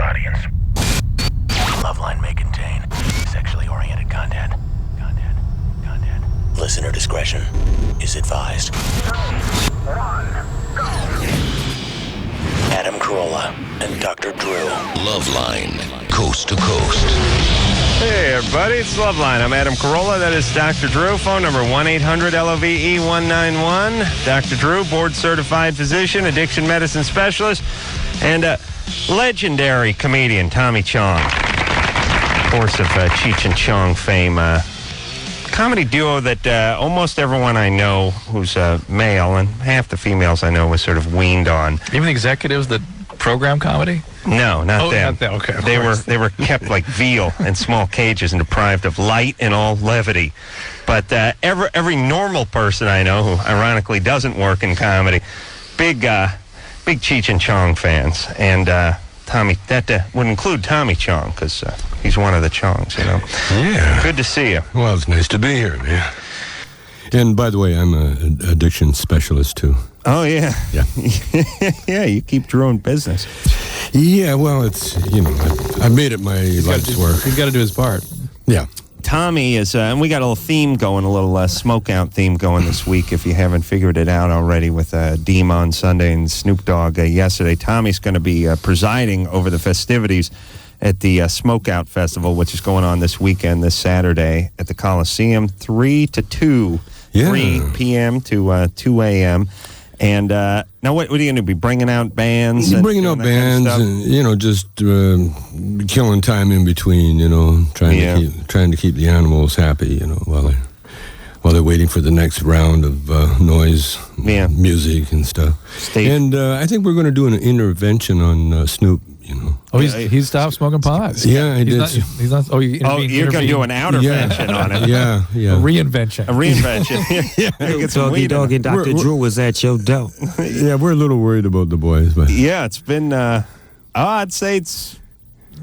audience. LoveLine may contain sexually oriented content. Listener discretion is advised. 3, 2, 1, go! Adam Carolla and Dr. Drew. LoveLine, coast to coast. Hey, everybody, it's LoveLine. I'm Adam Carolla. That is Dr. Drew. Phone number 1-800-LOVE-191. Dr. Drew, board-certified physician, addiction medicine specialist, and legendary comedian Tommy Chong. Of course, of Cheech and Chong fame. Comedy duo that almost everyone I know who's male, and half the females I know was sort of weaned on. Even the executives that program comedy? No, not them. Not them. Okay, they were kept like veal in small cages and deprived of light and all levity. But every normal person I know who ironically doesn't work in comedy, big Cheech and Chong fans, and Tommy, that would include Tommy Chong because he's one of the Chongs, you know. Yeah. Good to see you. Well, it's nice to be here, man. And by the way, I'm an addiction specialist too. Oh yeah. Yeah. Yeah, you keep Drew in business. Yeah, well, it's, you know, I made it my life's work. He's got to do his part. Yeah. Tommy is, and we got a little theme going, a little smoke out theme going this week, if you haven't figured it out already, with Deem on Sunday and Snoop Dogg yesterday. Tommy's going to be presiding over the festivities at the Smoke Out Festival, which is going on this weekend, this Saturday, at the Coliseum, 3 to 2, Yeah. 3 p.m. to 2 a.m., and now what are you going to be bringing out bands? Bringing out bands and, you know, just killing time in between, you know, trying to keep the animals happy, you know, while they're waiting for the next round of noise, music and stuff. And I think we're going to do an intervention on Snoop, you know. Oh, he stopped smoking pot. Yeah, I did. You're going to do an outervention on him. Yeah. A reinvention. Yeah. Doggy Dog and Dr. Drew was at your door. Yeah, we're a little worried about the boys, but yeah, it's been. I'd say it's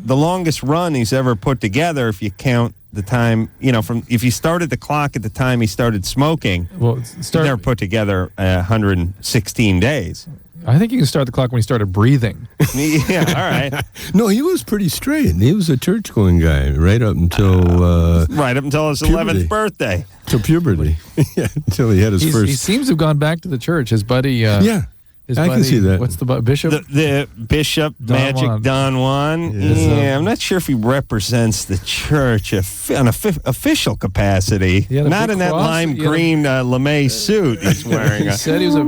the longest run he's ever put together, if you count the time. You know, from if you started the clock at the time he started smoking. Well, he's never put together 116 days. I think you can start the clock when he started breathing. Yeah, all right. No, he was pretty straight. He was a church-going guy right up until his 11th birthday. Till puberty. Yeah, until he had his first. He seems to have gone back to the church. His buddy. His I buddy, can see that. What's the bishop? The Bishop Magic Don Juan. Yeah, I'm not sure if he represents the church on official capacity. Not in that lime green lame suit he's wearing. He said he was He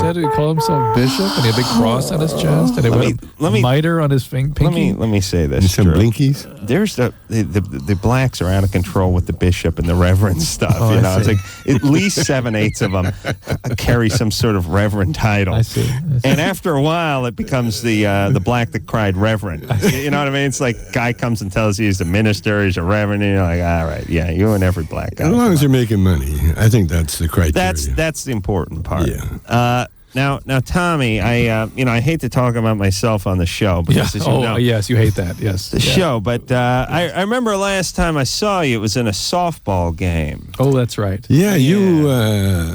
said he called himself bishop, and he had a big cross on his chest, and he had a mitre on his pinky. Let me say this. Some blinkies. There's the blacks are out of control with the bishop and the reverend stuff. You know, it's like at least 7/8 of them carry some sort of reverend title. I see. And after a while, it becomes the black that cried reverend. You know what I mean? It's like guy comes and tells you he's a minister, he's a reverend, and you're like, all right, yeah, you and every black guy. As long as you're making money, I think that's the criteria. That's the important part. Yeah. Now, Tommy, I hate to talk about myself on the show, because as you know, yes, you hate that. Yes, the show. But I remember last time I saw you, it was in a softball game. Oh, that's right. Yeah, you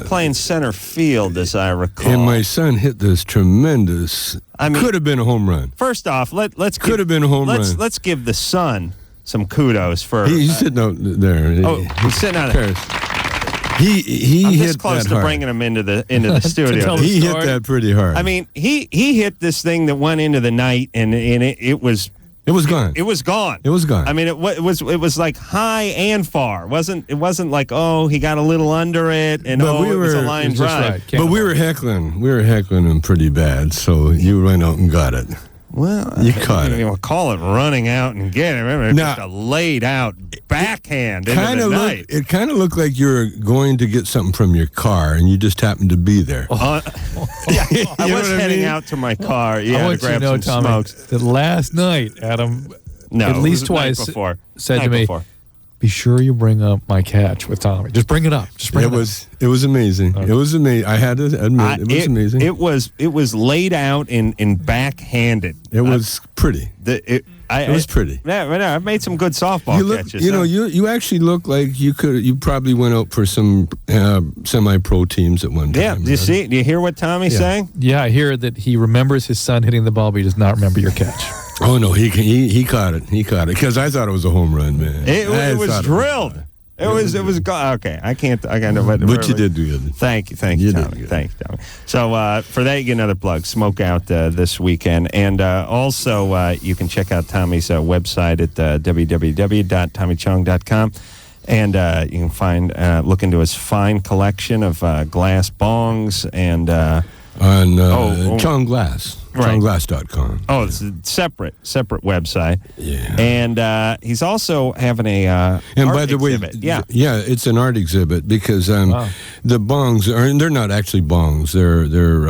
playing center field, as I recall. And my son hit this tremendous. Could have been a home run. First off, let's could have been a home run. Let's give the son some kudos for. He's sitting out there. Oh, he's sitting out there. He I'm hit this close that to hard. bringing him into the studio. He hit that pretty hard. I mean, he hit this thing that went into the night, and it was gone. It was gone. It was gone. I mean, it was like high and far. It wasn't like, oh, he got a little under it, and it was a line drive. Right. But we were heckling. We were heckling him pretty bad. So you went out and got it. Well, you caught it. You call it running out and getting it. Remember, just a laid out backhand into the night. It kind of looked like you were going to get something from your car, and you just happened to be there. I was heading out to my car. Yeah, to grab some Tommy, smokes. That last night, Adam, at least twice before. said to me, be sure you bring up my catch with Tommy. Just bring it up. It was amazing. Okay. It was amazing. I had to admit, it was amazing. It was laid out in backhanded. It was pretty. It was pretty. Yeah, I've made some good softball catches. You actually look like you probably went out for some semi-pro teams at one time. Yeah, do you see? Do you hear what Tommy's saying? Yeah, I hear that he remembers his son hitting the ball, but he does not remember your catch. Oh no, he caught it. He caught it because I thought it was a home run, man. It was drilled. It was okay. I got no. But you did do good. Thank you, Tommy. Thank you, Tommy. So for that, you get another plug. Smoke out this weekend, and also you can check out Tommy's website at www.tommychong.com, and you can find look into his fine collection of glass bongs and on Chong Glass. Right. ChongGlass.com. Oh, it's a separate website. Yeah. And he's also having a art exhibit. Yeah, it's an art exhibit because the bongs they're not actually bongs. They're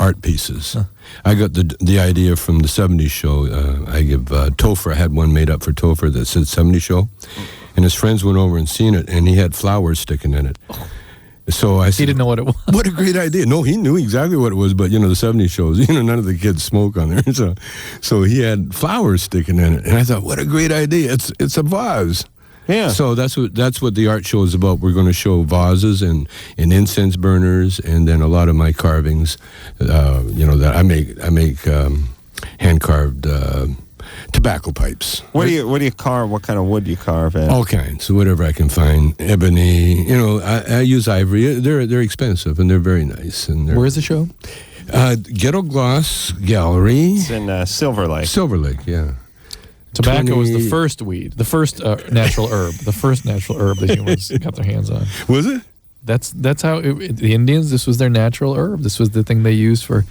art pieces. Huh. I got the idea from the 70s show. I give Topher. I had one made up for Topher that said 70s show. And his friends went over and seen it, and he had flowers sticking in it. Oh. So I said, he didn't know what it was. What a great idea! No, he knew exactly what it was, but the 70s shows, none of the kids smoke on there, so he had flowers sticking in it, and I thought, what a great idea! It's a vase. Yeah. So that's what the art show is about. We're going to show vases and incense burners, and then a lot of my carvings. That I make hand carved. Tobacco pipes. What do you carve? What kind of wood do you carve at? All kinds, whatever I can find. Ebony. I use ivory. They're expensive and they're very nice. And where is the show? Ghetto Gloss Gallery. It's in Silver Lake. Silver Lake, yeah. Tobacco was the first weed, the first natural herb, the humans got their hands on. Was it? That's how the Indians. This was their natural herb. This was the thing they used for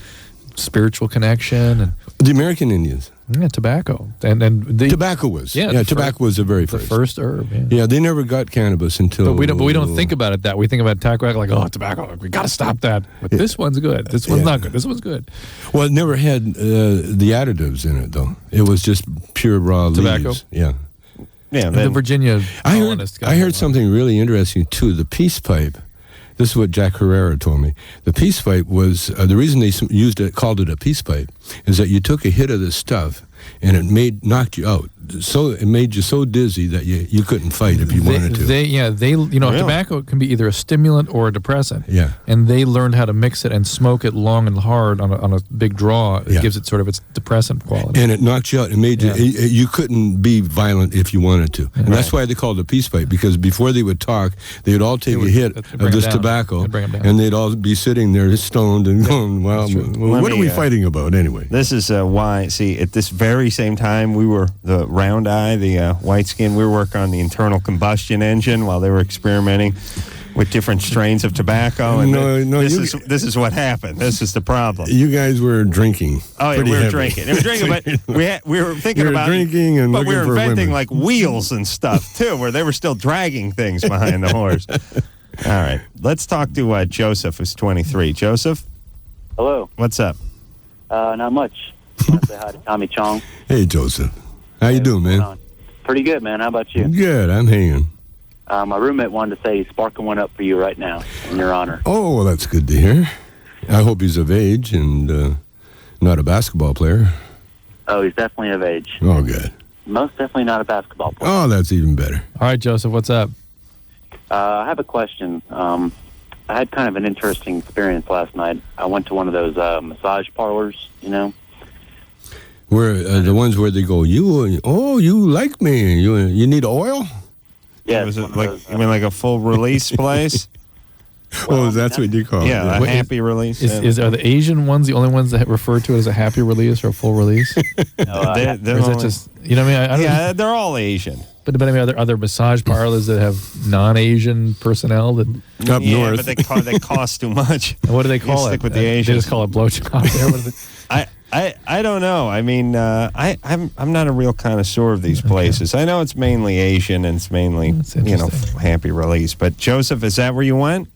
spiritual connection and the American Indians. Yeah, tobacco and tobacco was tobacco was the very first. The first herb. Yeah, they never got cannabis until. But we don't think about it that we think about tobacco like tobacco. We got to stop that. But this one's good. This one's not good. This one's good. Well, it never had the additives in it though. It was just pure raw tobacco. Leaves. Yeah. Yeah. The Virginia. I heard something really interesting too. The peace pipe. This is what Jack Herrera told me. The peace pipe was the reason they called it a peace pipe, is that you took a hit of this stuff and it knocked you out. So it made you so dizzy that you couldn't fight if you wanted to. Really? Tobacco can be either a stimulant or a depressant. Yeah. And they learned how to mix it and smoke it long and hard on a big draw. It gives it sort of its depressant quality. And it knocked you out. It made you. You couldn't be violent if you wanted to. And that's why they called it a peace pipe, because before they would talk, they would all take a hit of this tobacco, and they'd all be sitting there stoned and going, well, what are we fighting about anyway? This is why, see, at this very same time, we were the round eye, the white skin, we were working on the internal combustion engine while they were experimenting with different strains of tobacco. And this is what happened. This is the problem. You guys were drinking. Oh, yeah, we were drinking. But we were thinking about drinking and but we were inventing women. like wheels and stuff too, where they were still dragging things behind the horse. All right, let's talk to Joseph, who's 23. Joseph? Hello. What's up? Not much. I want to say hi to Tommy Chong. Hey, Joseph. How you doing, man? Pretty good, man. How about you? Good. I'm hanging. My roommate wanted to say he's sparking one up for you right now, in your honor. Oh, well, that's good to hear. I hope he's of age and not a basketball player. Oh, he's definitely of age. Oh, good. Most definitely not a basketball player. Oh, that's even better. All right, Joseph, what's up? I have a question. I had kind of an interesting experience last night. I went to one of those massage parlors, Where the ones where they go, you like me? You need oil? Yeah. Was it you mean like a full release place? Well, that's what you call it. Yeah, a happy release. Are the Asian ones the only ones that refer to it as a happy release or a full release? No, or is that just I mean? They're all Asian. But I mean, are there massage parlors that have non-Asian personnel that up north? But they cost too much. And what do they call it? Stick with the Asians. They just call it blowjob. I don't know. I mean, I'm not a real connoisseur of these places. I know it's mainly Asian and it's mainly happy release. But Joseph, is that where you went?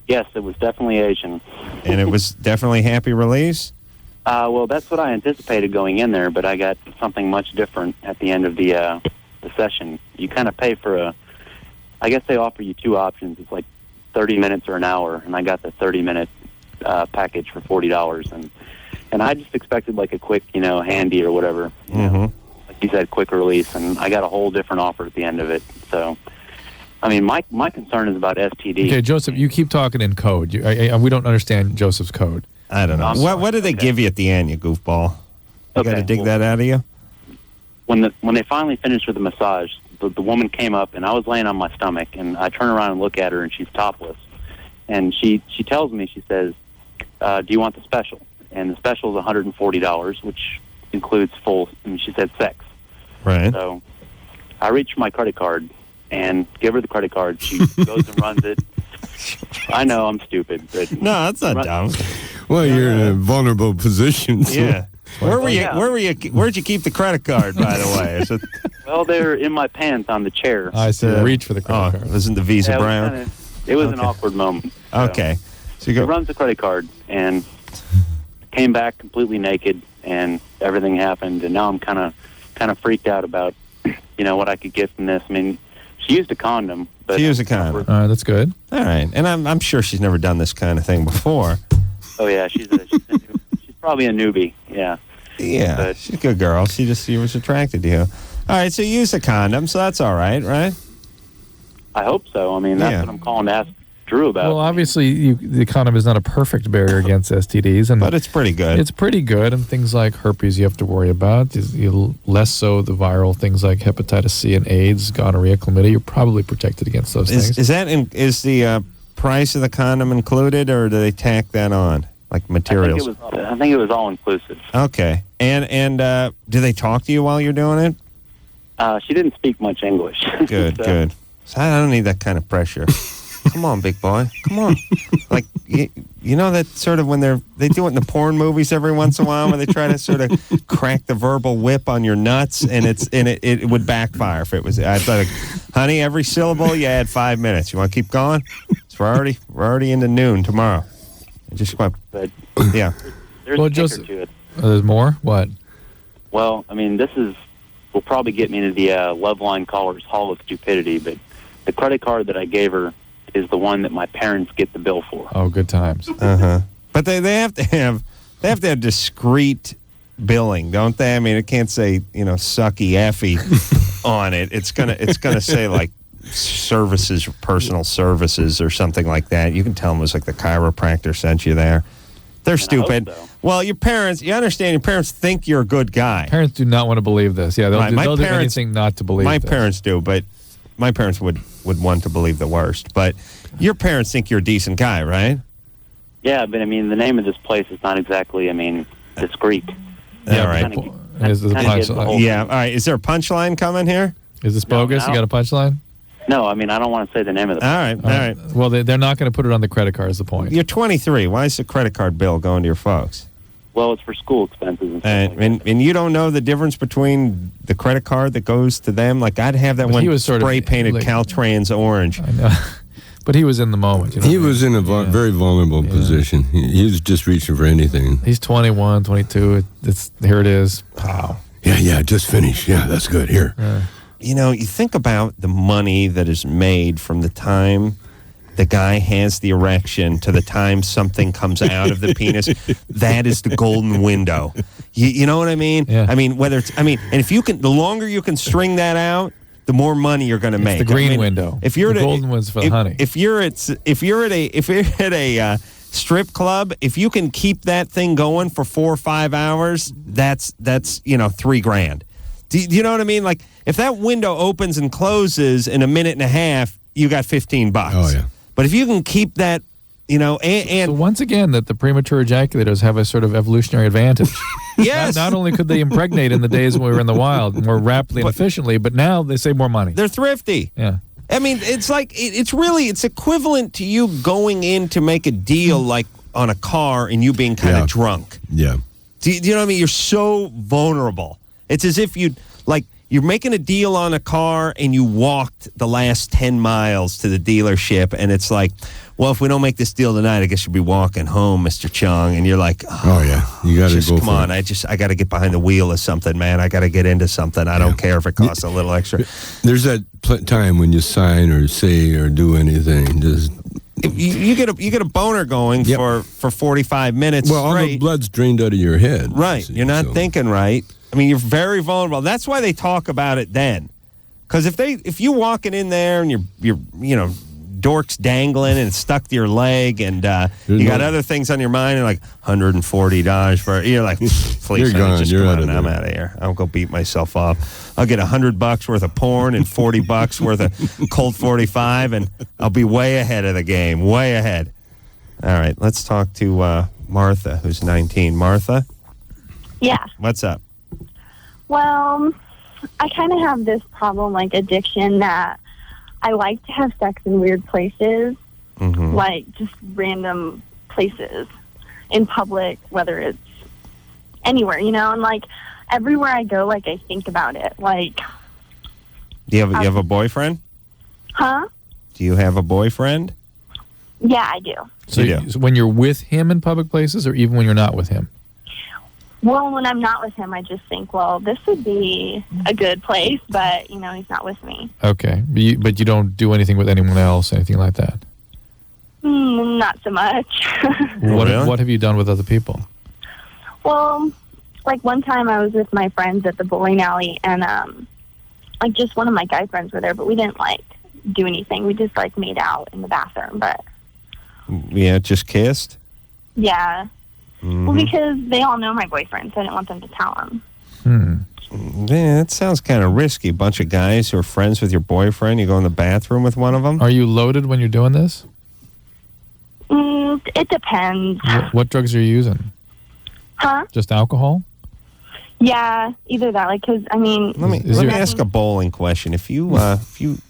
Yes, it was definitely Asian. And it was definitely happy release? Well, that's what I anticipated going in there, but I got something much different at the end of the session. You kind of pay for I guess they offer you two options. It's like 30 minutes or an hour, and I got the 30-minute package for $40. And I just expected like a quick, handy or whatever. You know, like you said, quick release, and I got a whole different offer at the end of it. So, I mean, my concern is about STD. Okay, Joseph, you keep talking in code. We don't understand Joseph's code. I don't know. What did they give you at the end, you goofball? You got to dig that out of you? When they finally finished with the massage, the woman came up, and I was laying on my stomach, and I turn around and look at her, and she's topless. And she tells me, she says, do you want the special? And the special is $140, which includes she said sex. Right. So I reach for my credit card and give her the credit card. She goes and runs it. I know I'm stupid, but no, that's not dumb. Well, you're in a vulnerable position. So. Yeah. Where'd you keep the credit card, by the way? Well, they're in my pants on the chair. I said reach for the credit card. Wasn't the Visa Brown? It was an awkward moment. So. Okay. So She runs the credit card and came back completely naked, and everything happened. And now I'm kind of freaked out about, what I could get from this. I mean, she used a condom. But she used a condom. All right, that's good. All right, and I'm sure she's never done this kind of thing before. Oh yeah, she's probably a newbie. Yeah. Yeah, but she's a good girl. She was attracted to you. All right, so you used a condom, so that's all right, right? I hope so. I mean, that's what I'm calling to ask Drew about. Well, obviously, the condom is not a perfect barrier against STDs, but it's pretty good. It's pretty good, and things like herpes you have to worry about. Less so the viral things like hepatitis C and AIDS, gonorrhea, chlamydia. You're probably protected against those things. Is the price of the condom included, or do they tack that on, like materials? I think it was all inclusive. Okay, and do they talk to you while you're doing it? She didn't speak much English. Good, so. Good. So I don't need that kind of pressure. Come on, big boy. Come on. Like, you know that sort of when they do it in the porn movies every once in a while, where they try to sort of crack the verbal whip on your nuts, and it would backfire if it was. I thought, honey, every syllable you add 5 minutes. You want to keep going? So we're already into noon tomorrow. Yeah. There's a kicker to it. There's more? What? Well, I mean, will probably get me into the LoveLine caller's Hall of Stupidity, but the credit card that I gave her is the one that my parents get the bill for. Oh, good times. But they have to have discreet billing, don't they? I mean, it can't say sucky effy on it. It's gonna say like services, personal services, or something like that. You can tell them it was like the chiropractor sent you there. They're stupid. So. Well, you understand your parents think you're a good guy. Parents do not want to believe this. Yeah, they'll do anything not to believe this. My parents do, but my parents would want to believe the worst. But your parents think you're a decent guy, right? Yeah, but I mean, the name of this place is not exactly, discreet. Yeah, all right. Yeah, all right. Is there a punchline coming here? Is this bogus? You got a punchline? No, I mean, I don't want to say the name of the place. All right. Well, they're not going to put it on the credit card is the point. You're 23. Why is the credit card bill going to your folks? Well, it's for school expenses. And you don't know the difference between the credit card that goes to them? Like, I'd have that one spray-painted Caltrans orange. I know. But he was in the moment. He was in a very vulnerable position. He was just reaching for anything. He's 21, 22. Here it is. Wow. Yeah, just finished. Yeah, that's good. Here. You think about the money that is made from the time the guy has the erection to the time something comes out of the penis. That is the golden window. You know what I mean? Yeah. I mean, and if you can, the longer you can string that out, the more money you're going to make. The green window. If you're the golden one's for the honey. If you're at a strip club, if you can keep that thing going for 4 or 5 hours, that's $3,000. Do you know what I mean? Like, if that window opens and closes in a minute and a half, you got $15. Oh yeah. But if you can keep that, so once again, that the premature ejaculators have a sort of evolutionary advantage. Yes. Not only could they impregnate in the days when we were in the wild more rapidly and efficiently, but now they save more money. They're thrifty. Yeah. I mean, it's like it's equivalent to you going in to make a deal like on a car and you being kind of drunk. Yeah. Do you know what I mean? You're so vulnerable. It's as if you're making a deal on a car and you walked the last 10 miles to the dealership, and it's like, well, if we don't make this deal tonight, I guess you'll be walking home, Mr. Chong. And you're like, oh yeah, you got to go. Come on, I got to get behind the wheel of something, man. I got to get into something. I don't care if it costs a little extra. There's that time when you sign or say or do anything. Just you get a boner going for 45 minutes. Well, all the blood's drained out of your head. Right, you're not thinking right. I mean, you're very vulnerable. That's why they talk about it then. Because if you walking in there and you're dork's dangling and stuck to your leg, and you got other things on your mind, and like $140 for, you're like, please, you're gone. You're out of there. I'm out of here. I'll go beat myself up. I'll get $100 worth of porn and $40 worth of Colt 45, and I'll be way ahead of the game. Way ahead. All right, let's talk to Martha, who's 19. Martha? Yeah. What's up? Well, I kind of have this problem, like addiction, that I like to have sex in weird places, like just random places in public, whether it's anywhere, and like everywhere I go, like I think about it. Like, do you have a boyfriend? Huh? Do you have a boyfriend? Yeah, I do. So when you're with him in public places, or even when you're not with him? Well, when I'm not with him, I just think, well, this would be a good place, but, he's not with me. Okay. But you don't do anything with anyone else, anything like that? Not so much. What have you done with other people? Well, like one time I was with my friends at the bowling alley, and, like just one of my guy friends were there, but we didn't, like, do anything. We just, like, made out in the bathroom, but... Yeah, just kissed? Yeah. Well, because they all know my boyfriend, so I didn't want them to tell him. Yeah, that sounds kind of risky. A bunch of guys who are friends with your boyfriend, you go in the bathroom with one of them? Are you loaded when you're doing this? It depends. What drugs are you using? Huh? Just alcohol? Yeah, either that. Like, because, I mean... Let me ask a bowling question. If you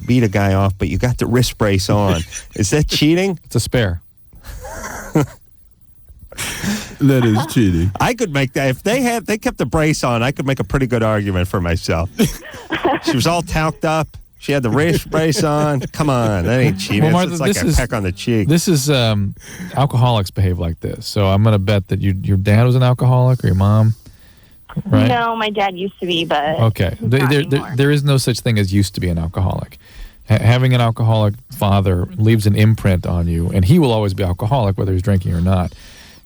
beat a guy off, but you got the wrist brace on, is that cheating? It's a spare. That is cheating. I could make that. If they kept the brace on, I could make a pretty good argument for myself. She was all talked up. She had the wrist brace on. Come on, that ain't cheating. Well, Martha, it's like a peck on the cheek. This is alcoholics behave like this. So I'm going to bet that your dad was an alcoholic, or your mom, right? No, my dad used to be, but okay. There is no such thing as used to be an alcoholic. Having an alcoholic father leaves an imprint on you, and he will always be alcoholic whether he's drinking or not.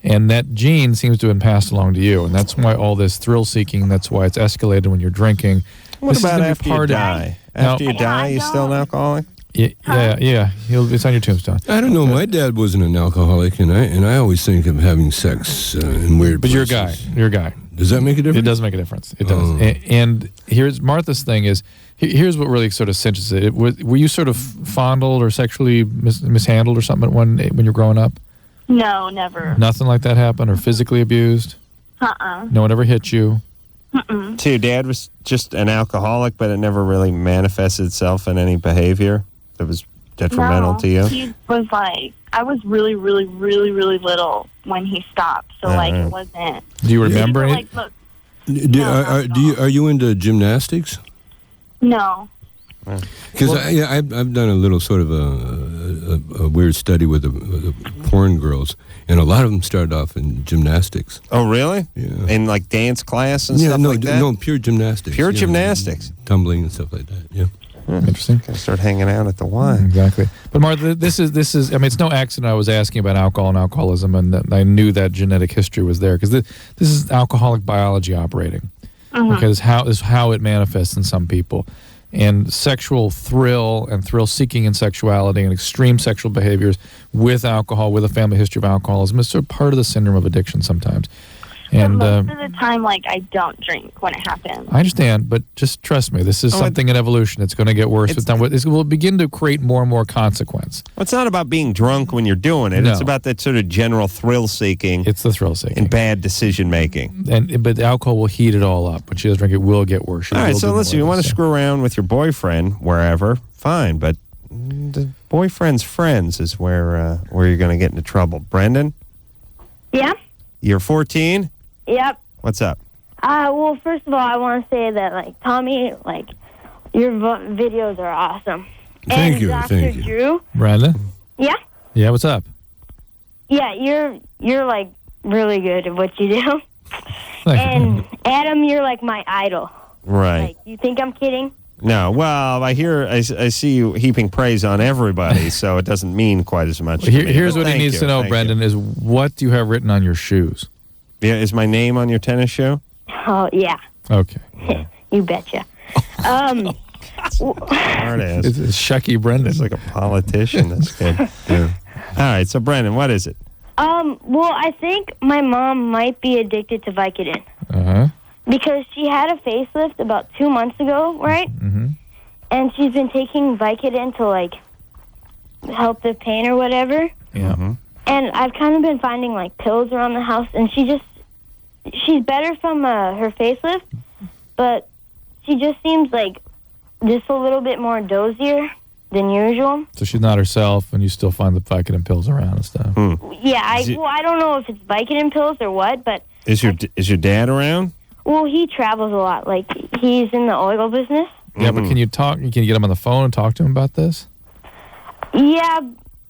And that gene seems to have been passed along to you, and that's why all this thrill-seeking, that's why it's escalated when you're drinking. What about after you die? After you die, you still an alcoholic? Yeah. It's on your tombstone. I don't know. My dad wasn't an alcoholic, and I always think of having sex in weird places. But you're a guy. Does that make a difference? It does make a difference. It does. And here's Martha's thing is, here's what really sort of cinches it. Were you sort of fondled or sexually mishandled or something when you were growing up? No, never. Nothing like that happened, or physically abused? No one ever hit you? So your dad was just an alcoholic, but it never really manifested itself in any behavior that was detrimental to you? He was like, I was really, really, really, really little when he stopped, so it wasn't... Do you remember any? Are you into gymnastics? No. Because I've done a little sort of a weird study with the porn girls, and a lot of them started off in gymnastics. Oh, really? Yeah. In like dance class and stuff like that? No, pure gymnastics. Pure gymnastics. Tumbling and stuff like that, yeah. Interesting. Gotta start hanging out at the Y. Exactly. But Martha, this is. I mean, it's no accident I was asking about alcohol and alcoholism, and that I knew that genetic history was there, because this is alcoholic biology operating. Because how it manifests in some people. And sexual thrill and thrill-seeking in sexuality and extreme sexual behaviors with alcohol, with a family history of alcoholism, is sort of part of the syndrome of addiction sometimes. And most of the time, like, I don't drink when it happens. I understand, but just trust me. This is something in evolution. It's going to get worse with time. It will begin to create more and more consequence. Well, it's not about being drunk when you're doing it. No. It's about that sort of general thrill-seeking. It's the thrill-seeking. And bad decision-making. But alcohol will heat it all up. When she does drink, it will get worse. All right, so listen, you want to screw around with your boyfriend wherever, fine, but the boyfriend's friends is where you're going to get into trouble. Brendan? Yeah? You're 14? Yep. What's up? Well, first of all, I want to say that, like, Tommy, like, your videos are awesome. Thank and you, Dr. thank you. Drew. Brandon? Yeah? Yeah, what's up? Yeah, you're like, really good at what you do. Thank And Adam, you're like my idol. Right. Like, you think I'm kidding? No, well, I see you heaping praise on everybody, so it doesn't mean quite as much. Here's what he needs to know, Brendan, is what do you have written on your shoes? Yeah, is my name on your tennis shoe? Oh, yeah. Okay. You betcha. Smart ass. It's Shucky Brendan. It's like a politician, this kid. Yeah. All right, so Brendan, what is it? Well, I think my mom might be addicted to Vicodin. Uh-huh. Because she had a facelift about 2 months ago, right? Mm-hmm. And she's been taking Vicodin to, like, help the pain or whatever. Yeah. Mm-hmm. And I've kind of been finding, like, pills around the house, and she's better from her facelift, but she just seems like just a little bit more dozier than usual. So she's not herself, and you still find the Vicodin pills around and stuff. Yeah, I don't know if it's Vicodin pills or what, but... Is your dad around? Well, he travels a lot. Like, he's in the oil business. Yeah, but can you talk? Can you get him on the phone and talk to him about this? Yeah,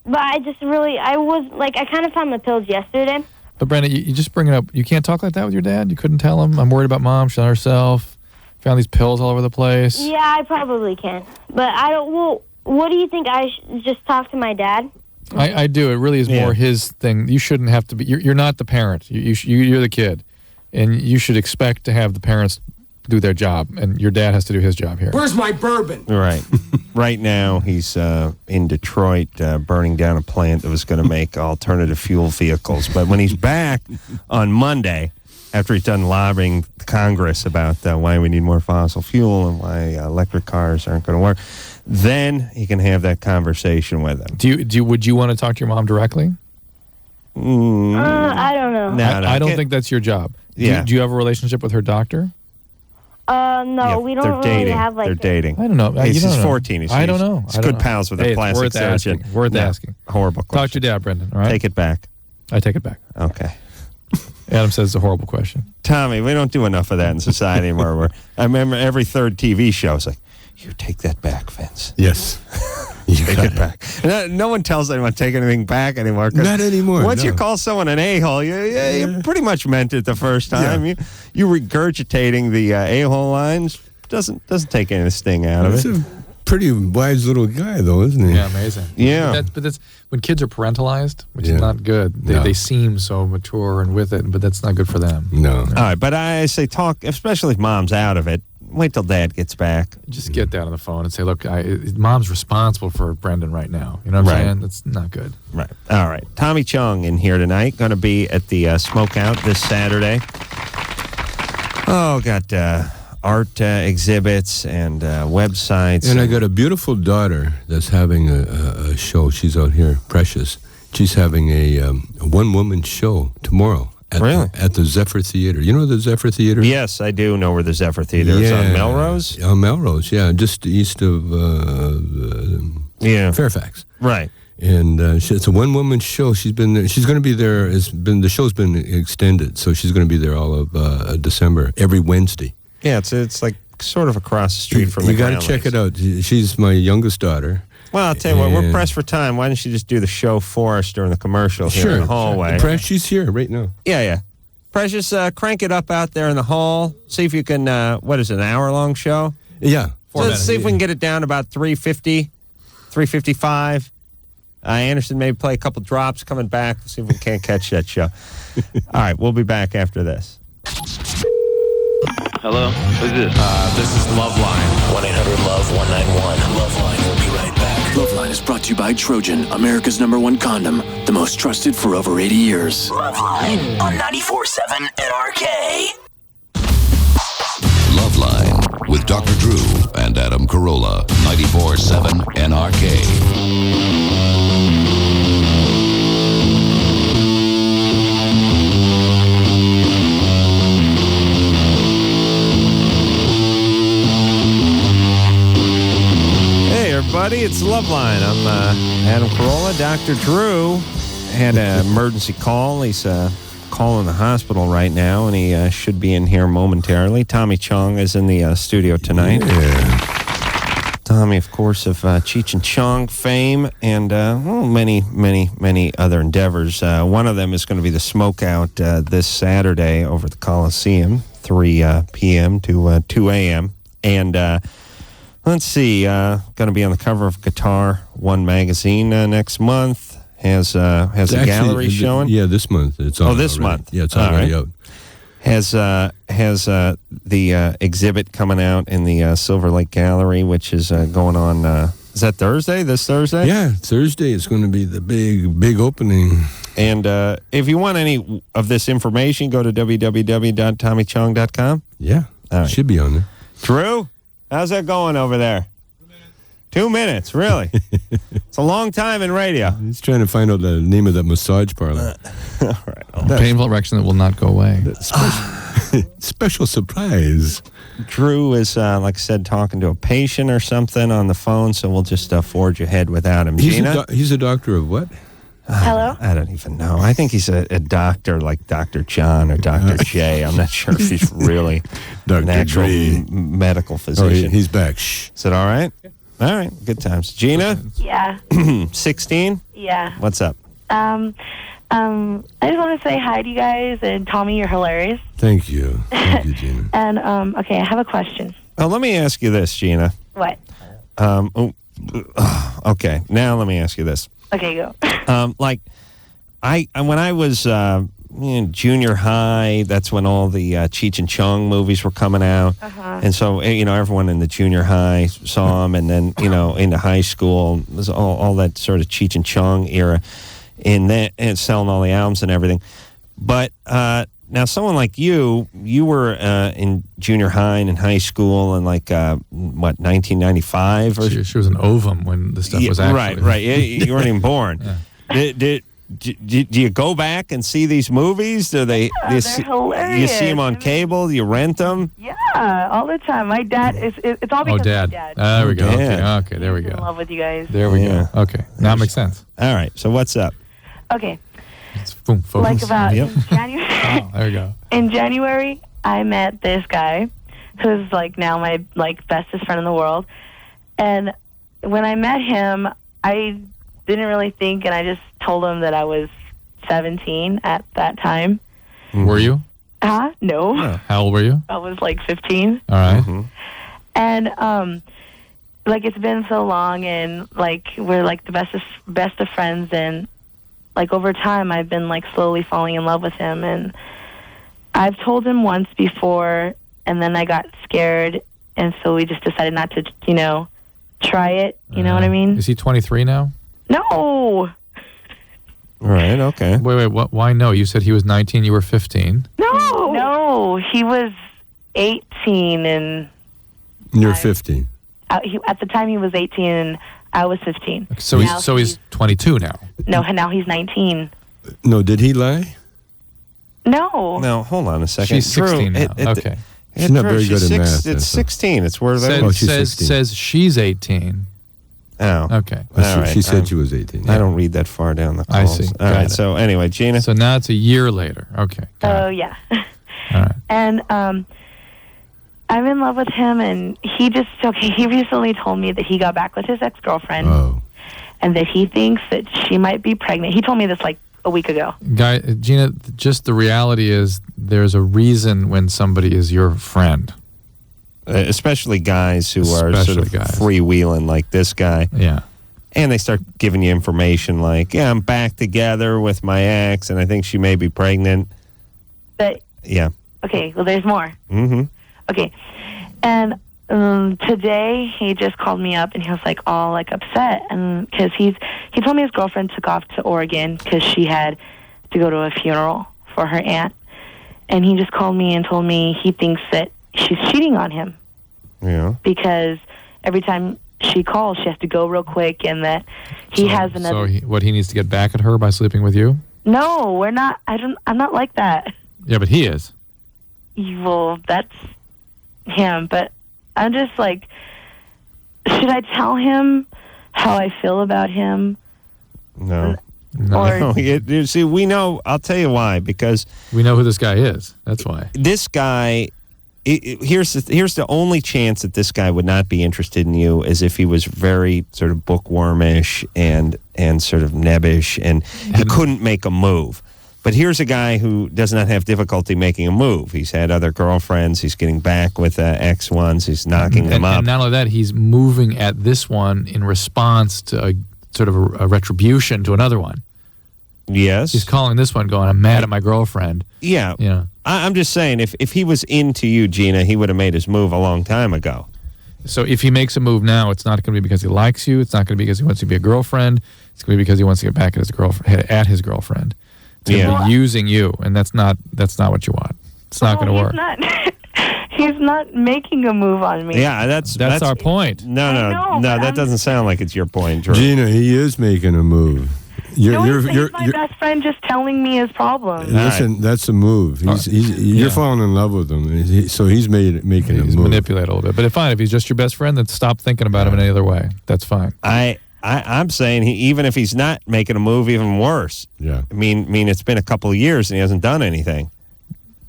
but I kind of found the pills yesterday. But Brandon, you just bring it up. You can't talk like that with your dad? You couldn't tell him, I'm worried about mom, she's not herself, found these pills all over the place? Yeah, I probably can. But I don't... Well, what do you think? I should just talk to my dad? I do. It really is more his thing. You shouldn't have to be... You're not the parent. You're the kid. And you should expect to have the parents do their job, and your dad has to do his job here. Where's my bourbon? Right. Right now, he's in Detroit burning down a plant that was going to make alternative fuel vehicles. But when he's back on Monday, after he's done lobbying Congress about why we need more fossil fuel and why electric cars aren't going to work, then he can have that conversation with him. Would you want to talk to your mom directly? I don't know. No, I don't think that's your job. Yeah. Do you have a relationship with her doctor? No, we don't really have like... They're dating. I don't know. He's 14. I don't know. He's good pals with a plastic surgeon. Worth asking. Horrible question. Talk to your dad, Brendan, all right? Take it back. I take it back. Okay. Adam says it's a horrible question. Tommy, we don't do enough of that in society anymore. I remember every third TV show is like, you take that back, Vince. Yes. Take it back. No one tells anyone to take anything back anymore. Not anymore. Once you call someone an a-hole, you pretty much meant it the first time. Yeah. You regurgitating the a-hole lines doesn't take any sting out of it. He's a pretty wise little guy, though, isn't he? Yeah, amazing. Yeah. But that's when kids are parentalized, which is not good. They seem so mature and with it, but that's not good for them. No. All right, but I say talk, especially if mom's out of it. Wait till dad gets back. Just get dad on the phone and say, look, mom's responsible for Brendan right now. You know what I'm saying? That's not good. Right. All right. Tommy Chong in here tonight. Going to be at the Smokeout this Saturday. Oh, got art exhibits and websites. And I got a beautiful daughter that's having a show. She's out here, Precious. She's having a one-woman show tomorrow. At the Zephyr Theater. You know the Zephyr Theater? Yes, I do know where the Zephyr Theater is. On Melrose? On Melrose, yeah. Just east of Fairfax. Right. And it's a one-woman show. She's been there. She's going to be there. The show's been extended, so she's going to be there all of December, every Wednesday. Yeah, it's like sort of across the street from the You got to check it out. She's my youngest daughter. Well, I'll tell you what, we're pressed for time. Why don't you just do the show for us during the commercial here in the hallway? Sure. She's here right now. Yeah. Precious, crank it up out there in the hall. See if you can, what is it, an hour-long show? Yeah. So let's see if we can get it down about 3:50, 3:55. Anderson maybe play a couple drops coming back. See if we can't catch that show. All right, we'll be back after this. Hello? Who's this? This is LoveLine. 1-800-LOVE-191. LoveLine will be right back. LoveLine is brought to you by Trojan, America's #1 condom, the most trusted for over 80 years. LoveLine on 94.7 NRK. LoveLine with Dr. Drew and Adam Carolla, 94.7 NRK. Everybody, it's LoveLine. I'm Adam Carolla. Dr. Drew had an emergency call. He's call in the hospital right now, and he should be in here momentarily. Tommy Chong is in the studio tonight. Yeah. Tommy, of course, of Cheech and Chong fame and many other endeavors. One of them is going to be the Smokeout this Saturday over at the Coliseum, 3 p.m. to 2 a.m. And let's see, going to be on the cover of Guitar One magazine next month. Has a gallery showing? Yeah, this month. It's on this already. month. Yeah, it's already out. Has the exhibit coming out in the Silver Lake Gallery, which is going on. Is that Thursday? This Thursday? Yeah, Thursday is going to be the big opening. And if you want any of this information, go to www.tommychong.com. Yeah, right. Should be on there. Drew, how's that going over there? 2 minutes, really? It's a long time in radio. He's trying to find out the name of that massage parlor. All right. Painful erection that will not go away. Special surprise. Drew is, like I said, talking to a patient or something on the phone, so we'll just forge ahead without him. Gina? He's a doctor of what? Hello? I don't even know. I think he's a doctor like Dr. John or Dr. J. I'm not sure if he's really an actual medical physician. He's back. Shh. Is it all right? All right. Good times. Gina? Yeah. 16? Yeah. What's up? I just want to say hi to you guys, and Tommy, you're hilarious. Thank you. Thank you, Gina. And, okay, I have a question. Oh, let me ask you this, Gina. What? Okay. Now let me ask you this. Okay, go. When I was in junior high, that's when all the Cheech and Chong movies were coming out. And so, everyone in the junior high saw them. And then, into high school, it was all that sort of Cheech and Chong era and selling all the albums and everything. But now someone like you were in junior high and in high school in 1995? Or She was an ovum when the stuff was actually... Right. You weren't even born. Yeah. Do you go back and see these movies? Do they? They're hilarious. You see them on cable? Do you rent them? Yeah, all the time. My dad it's all because of my dad. There we go. Dad. Okay, there we He's in go. love with you guys. There we go. Okay, now it makes sense. All right. So what's up? Okay. It's boom, focus. Like about Yep. January. Oh, there we go. In January, I met this guy who's now my bestest friend in the world. And when I met him, I didn't really think, and I just told him that I was 17 at that time. Were you? No. How old were you? I was 15. All right. Mm-hmm. And it's been so long, and we're the best of friends, and over time I've been slowly falling in love with him. And I've told him once before, and then I got scared, and so we just decided not to try it. You know what I mean? Is he 23 now? No. Right. Okay. Wait. Why no? You said he was 19. You were 15. No, he was 18, and You're 15. at the time he was 18, and I was 15. So he's 22 now. No, now he's 19. No, did he lie? No. Now hold on a second. She's 16 now. Okay. She's not very good at math. It's 16. It's where they. she's 16. Says she's 18. Oh. Okay. All right. She said she was 18. I don't read that far down the calls. I see. All Got right. it. So anyway, Gina. So now it's a year later. Okay. Oh, yeah. All right. And I'm in love with him, and he recently told me that he got back with his ex-girlfriend. Oh. And that he thinks that she might be pregnant. He told me this a week ago. Gina, just the reality is there's a reason when somebody is your friend. Especially guys who are sort of freewheeling like this guy. Yeah. And they start giving you information I'm back together with my ex, and I think she may be pregnant. But yeah. Okay, well, there's more. Mm-hmm. Okay. And today he just called me up, and he was all upset, and because he told me his girlfriend took off to Oregon because she had to go to a funeral for her aunt, and he just called me and told me he thinks that she's cheating on him. Yeah. Because every time she calls, she has to go real quick, and that he has another. So he needs to get back at her by sleeping with you? No, we're not. I'm not like that. Yeah, but he is. Well, that's him, but I'm just should I tell him how I feel about him? No. No, you see, we know. I'll tell you why. Because we know who this guy is. That's why. This guy. Here's the only chance that this guy would not be interested in you is if he was very sort of bookwormish and sort of nebbish and he couldn't make a move. But here's a guy who does not have difficulty making a move. He's had other girlfriends. He's getting back with ex ones. He's knocking them up. And not only that, he's moving at this one in response to a sort of a retribution to another one. Yes. He's calling this one going, I'm mad at my girlfriend. Yeah. You know. I'm just saying, if he was into you, Gina, he would have made his move a long time ago. So if he makes a move now, it's not going to be because he likes you. It's not going to be because he wants to be a girlfriend. It's going to be because he wants to get back at his girlfriend. It's going to be using you, and that's not what you want. It's not going to work. He's not making a move on me. Yeah, that's our point. No, that doesn't sound like it's your point, Drew. Gina, he is making a move. He's my best friend just telling me his problem. Listen, that's a move. You're falling in love with him, so he's making a move. He's manipulated a little bit. But fine, if he's just your best friend, then stop thinking about him in any other way. That's fine. I'm saying even if he's not making a move, even worse. Yeah. I mean, it's been a couple of years and he hasn't done anything.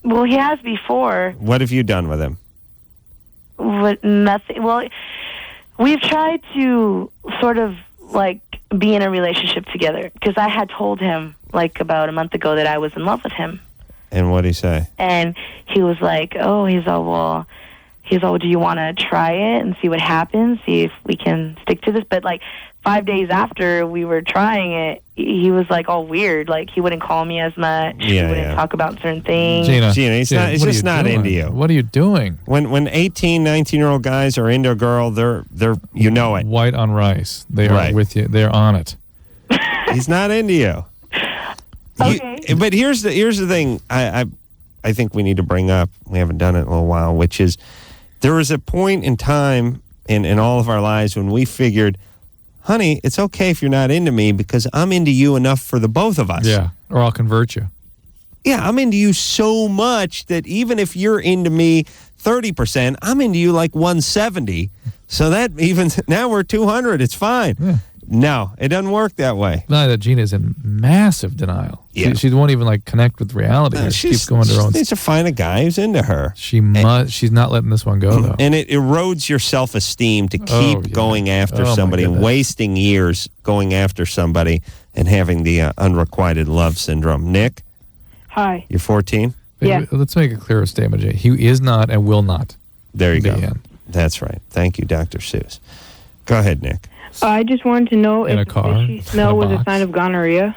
Well, he has before. What have you done with him? Nothing. Well, we've tried to sort of like be in a relationship together because I had told him like about a month ago that I was in love with him. And what did he say? And he was like, do you want to try it and see what happens? See if we can stick to this. But like 5 days after we were trying it, he was like all weird. Like he wouldn't call me as much. He wouldn't talk about certain things. Gina, he's just not into you. What are you doing? When 18, 19-year-old guys are into a girl, they're you know it. White on rice. They are with you. They're on it. He's not into you. Okay. But here's the thing I think we need to bring up. We haven't done it in a little while, which is there was a point in time in all of our lives when we figured, honey, it's okay if you're not into me because I'm into you enough for the both of us. Yeah, or I'll convert you. Yeah, I'm into you so much that even if you're into me 30%, I'm into you like 170. So that even now we're 200. It's fine. Yeah. No, it doesn't work that way. Not that Gina's in massive denial. Yeah. She won't even like connect with reality. She keeps going to her own. She needs to find a guy who's into her. She's not letting this one go though. And it erodes your self-esteem to keep going after somebody and wasting years going after somebody and having the unrequited love syndrome. Nick? Hi. You're 14? Yeah. Let's make a clearer statement, Jay. He is not and will not. There you go. In. That's right. Thank you, Dr. Seuss. Go ahead, Nick. I just wanted to know In if a car, fishy smell was a sign of gonorrhea.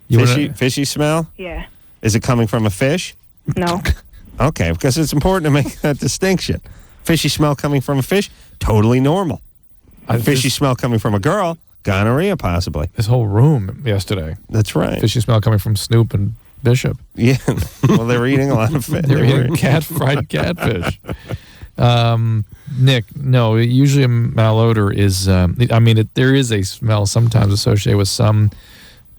Fishy smell? Yeah. Is it coming from a fish? No. Okay, because it's important to make that distinction. Fishy smell coming from a fish, totally normal. Fishy smell coming from a girl, gonorrhea possibly. This whole room yesterday. That's right. Fishy smell coming from Snoop and Bishop. Yeah. Well, they were eating a lot of fish. They were eating fried catfish. Nick, no, usually a malodor is, there is a smell sometimes associated with some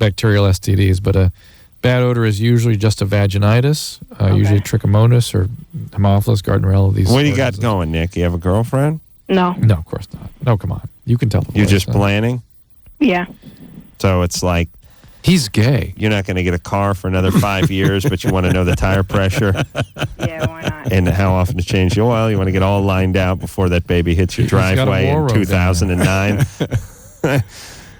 bacterial STDs, but a bad odor is usually just a vaginitis, usually trichomonas or Haemophilus, Gardnerella. What do you got going, Nick? You have a girlfriend? No. No, of course not. No, come on. You can tell the You're voice, just planning? Yeah. So it's like, he's gay. You're not going to get a car for another 5 years, but you want to know the tire pressure. Yeah, why not? And how often to change the oil. You want to get all lined out before that baby hits your driveway in 2009. All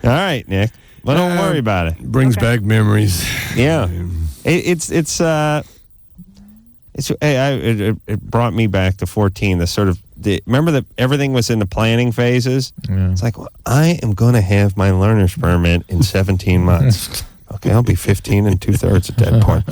right, Nick. Well, don't worry about it. Brings back memories. Yeah. It brought me back to 14. Remember that everything was in the planning phases? Yeah. It's like, well, I am going to have my learner's permit in 17 months. Okay, I'll be 15 and 2/3 at that point.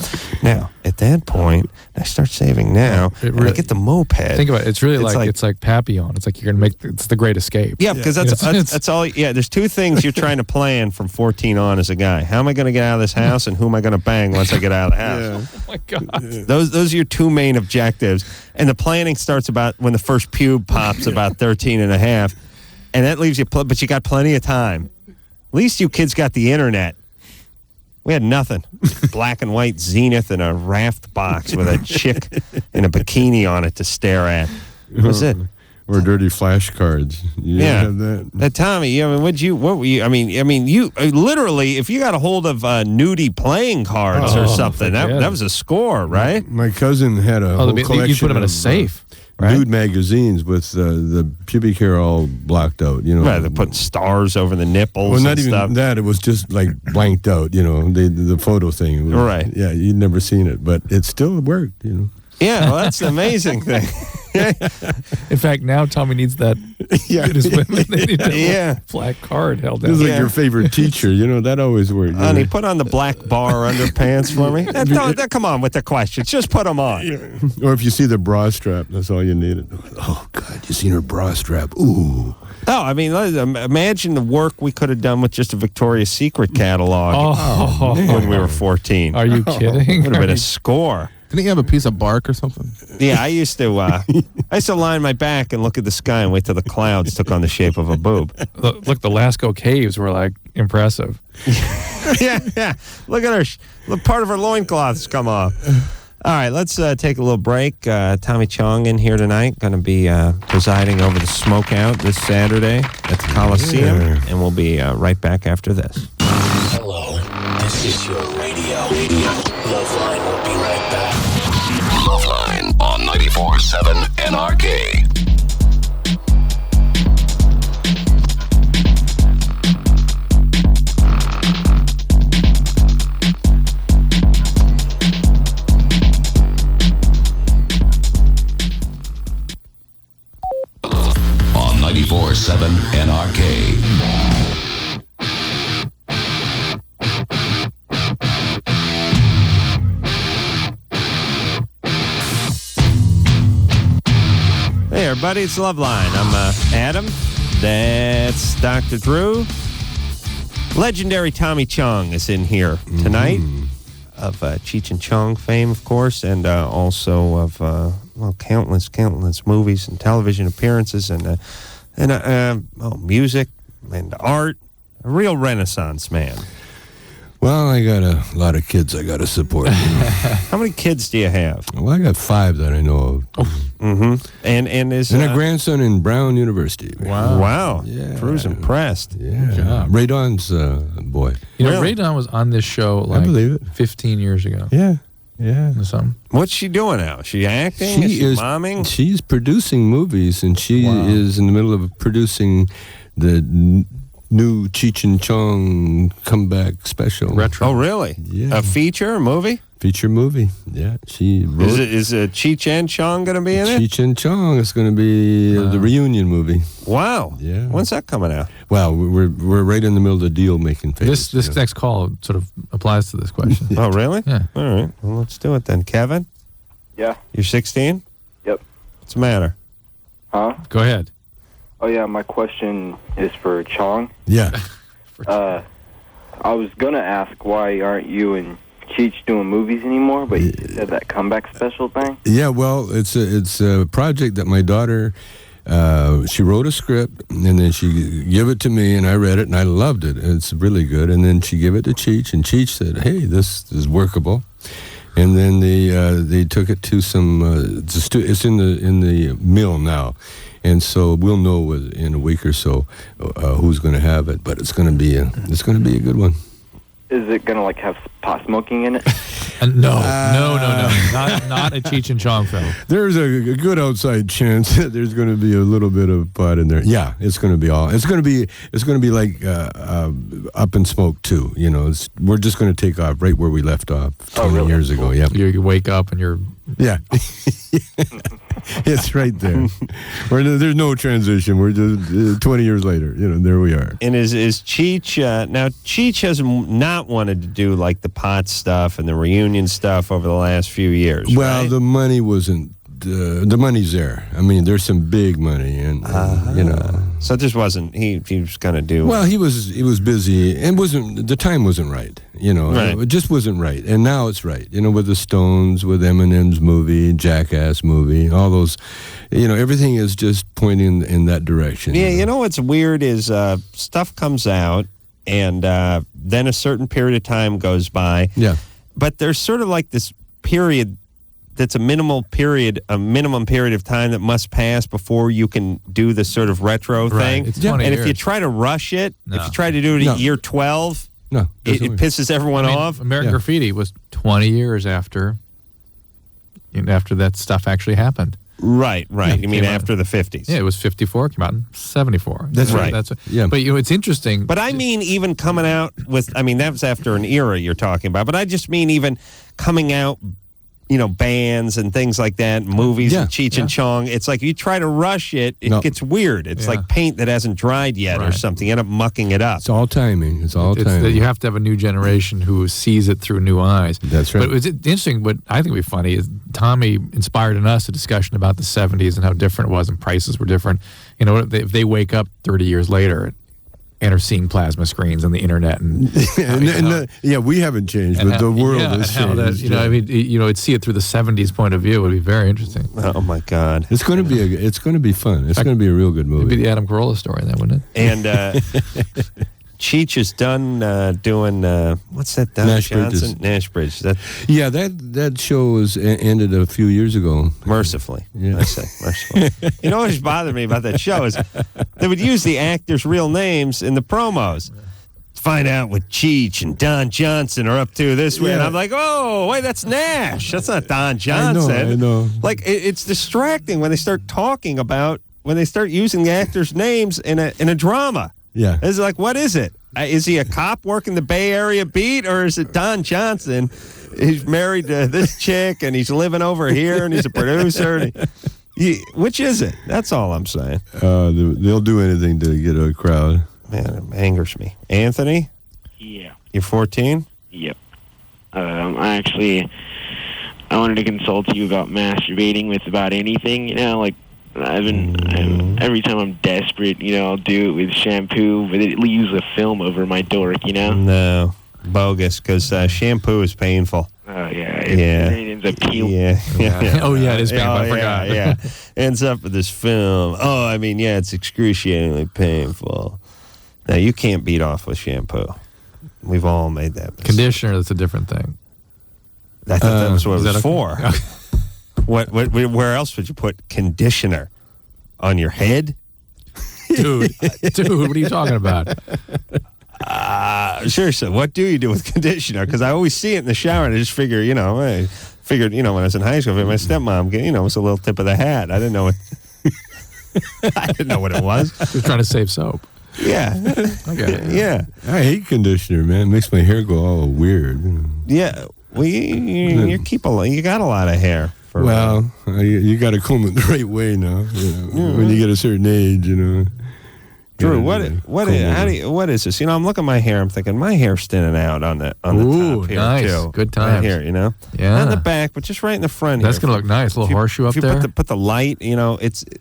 Now, at that point, I start saving now. I get the moped. Think about it. It's really it's like Papillon. It's like you're going to it's the great escape. Yeah, because that's all. Yeah, there's two things you're trying to plan from 14 on as a guy. How am I going to get out of this house, and who am I going to bang once I get out of the house? Yeah. Oh my God. Those are your two main objectives. And the planning starts about when the first pube pops about 13 and a half, and that leaves you. But you got plenty of time. At least you kids got the internet. We had nothing. Black and white Zenith in a raft box with a chick in a bikini on it to stare at. That was it. Or dirty flashcards. You have that? Tommy, I mean, what were you? I mean, you literally, if you got a hold of nudie playing cards or something, that was a score, right? My cousin had a whole collection. You put them in a safe. Right? Nude magazines with the pubic hair all blocked out, Right, they put stars over the nipples. Well, not and even stuff. that. It was just like blanked out, the photo thing. Right. Yeah, you'd never seen it, but it still worked, Yeah, well, that's the amazing thing. In fact, now Tommy needs that. Yeah. His women, they need that black card held It was out. like your favorite teacher, that always worked. Honey, put on the black bar underpants for me. Come on with the questions. Just put them on. Or if you see the bra strap, that's all you needed. Oh, God, you seen her bra strap? Ooh. Oh, I mean, imagine the work we could have done with just a Victoria's Secret catalog when we were 14. Are you kidding? Would have been a score. Didn't he have a piece of bark or something? Yeah, I used to lie on my back and look at the sky and wait till the clouds took on the shape of a boob. Look, the Lascaux caves were like impressive. yeah. Look at her. Part of her loincloths come off. All right, let's take a little break. Tommy Chong in here tonight, going to be presiding over the smokeout this Saturday at the Coliseum, and we'll be right back after this. Hello, this is your radio. LoveLine will be right back. LoveLine on 94.7 NRK. On 94.7 NRK. Hey, everybody, it's LoveLine. I'm Adam. That's Dr. Drew. Legendary Tommy Chong is in here tonight, of Cheech and Chong fame, of course, and also of countless movies and television appearances and music and art. A real Renaissance man. Well, I got a lot of kids I got to support. How many kids do you have? Well, I got 5 that I know of. And a grandson in Brown University. Wow. Yeah. Drew's impressed. Yeah. Ray Don's boy. Ray Don was on this show like 15 years ago. Yeah. What's she doing now? Is she acting? Is she momming? She's producing movies, and she is in the middle of producing the new Cheech and Chong comeback special. Retro. Oh, really? Yeah. A feature, a movie? Feature movie. Yeah. She wrote Is Cheech and Chong going to be in it? Cheech and Chong is going to be the reunion movie. Wow. Yeah. When's that coming out? Well, we're right in the middle of the deal making phase. This next call sort of applies to this question. Oh, really? Yeah. All right. Well, let's do it then. Kevin? Yeah. You're 16? Yep. What's the matter? Huh? Go ahead. Oh, yeah, my question is for Chong. Yeah. I was going to ask why aren't you and Cheech doing movies anymore, but you said that comeback special thing? Yeah, well, it's a project that my daughter, she wrote a script, and then she gave it to me, and I read it, and I loved it. It's really good. And then she gave it to Cheech, and Cheech said, hey, this is workable. And then they took it to some, it's in the mill now. And so we'll know in a week or so who's going to have it, but it's going to be a good one. Is it going to have pot smoking in it? No. Not a Cheech and Chong film. There's a good outside chance that there's going to be a little bit of pot in there. Yeah, it's going to be all. It's going to be like Up in Smoke too. We're just going to take off right where we left off 20 years ago. Yeah. You wake up and you're. Yeah. It's right there. There's no transition. We're just 20 years later. There we are. And is Cheech now? Cheech has not wanted to do like the pot stuff and the reunion stuff over the last few years. Well, right? the money wasn't. The money's there. I mean, there's some big money, and So it just wasn't. He was going to do. Well, he was busy, and the time wasn't right. Right. It just wasn't right. And now it's right. With the Stones, with Eminem's movie, Jackass movie, all those. Everything is just pointing in that direction. Yeah, what's weird is stuff comes out, and then a certain period of time goes by. Yeah. But there's sort of like this period that's a minimum period of time that must pass before you can do this sort of retro thing. It's 20 and years. if you try to rush it, if you try to do it at year 12, it pisses everyone off. American Graffiti was 20 years after that stuff actually happened. Right. You mean after the 50s? Yeah, it was 54. Came out in 74. That's right. But it's interesting. But I mean, even coming out with, that was after an era you're talking about. But I just mean even coming out, bands and things like that, movies and Cheech and Chong. It's like you try to rush it, it gets weird. It's like paint that hasn't dried yet or something. You end up mucking it up. It's all timing. You have to have a new generation who sees it through new eyes. That's right. But it's interesting. What I think would be funny is Tommy inspired in us a discussion about the 70s and how different it was and prices were different. If they wake up 30 years later and are seeing plasma screens on the internet and we haven't changed, but the world has changed. I'd see it through the 70s point of view. It would be very interesting. Oh my God, it's going to be fun. It's going to be a real good movie. It'd be the Adam Carolla story, then, wouldn't it? And Cheech is done doing what's that? Don Nash Johnson? Bridges. Nash Bridge. That show ended a few years ago. Mercifully, yeah. I say mercifully. What always bothered me about that show is they would use the actors' real names in the promos. Find out what Cheech and Don Johnson are up to this way, and I'm like, oh wait, that's Nash. That's not Don Johnson. I know. Like it's distracting when they start using the actors' names in a drama. Yeah. It's like, what is it? Is he a cop working the Bay Area beat, or is it Don Johnson? He's married to this chick, and he's living over here, and he's a producer. Which is it? That's all I'm saying. They'll do anything to get a crowd. Man, it angers me. Anthony? Yeah. You're 14? Yep. I wanted to consult you about masturbating with about anything, like every time I'm desperate, I'll do it with shampoo, but it leaves a film over my dork, No, bogus, because shampoo is painful. Oh, yeah. It ends up peeling. Yeah. Oh, yeah, it is painful. I forgot. Yeah. Ends up with this film. Oh, it's excruciatingly painful. Now, you can't beat off with shampoo. We've all made that mistake. Conditioner, that's a different thing. I thought that was what it was okay? for. Where else would you put conditioner? On your head? Dude, what are you talking about? Seriously, what do you do with conditioner? Because I always see it in the shower, and I just figure, when I was in high school, my stepmom, was a little tip of the hat. I didn't know what it was. Just trying to save soap. Yeah. Okay. Yeah. I hate conditioner, man. It makes my hair go all weird. Yeah. Well, you got a lot of hair. Well, you got to comb it the right way now. When you get a certain age, Drew, what is this? I'm looking at my hair. I'm thinking my hair's standing out on the top here nice. too. Good times. Right here, Yeah. Not in the back, but just right in the front. That's gonna look nice. A little horseshoe up there. Put the light.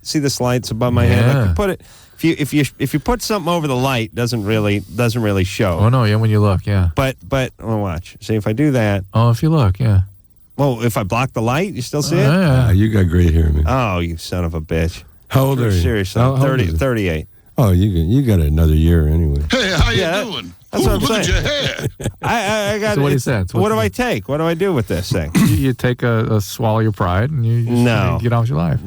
See the lights above my head. I could put it. If you put something over the light, doesn't really show. Oh no, yeah. When you look, yeah. But watch. See if I do that. Oh, if you look, yeah. Well, if I block the light, you still see it? Yeah. You got great hair, man. Oh, you son of a bitch. How old are you? Seriously, How old is it? 38. Oh, you got another year anyway. Hey, how you doing? That's what I'm look saying. at your hair. I got. So what he said. What do I take? What do I do with this thing? You take a swallow your pride and you just get on with your life.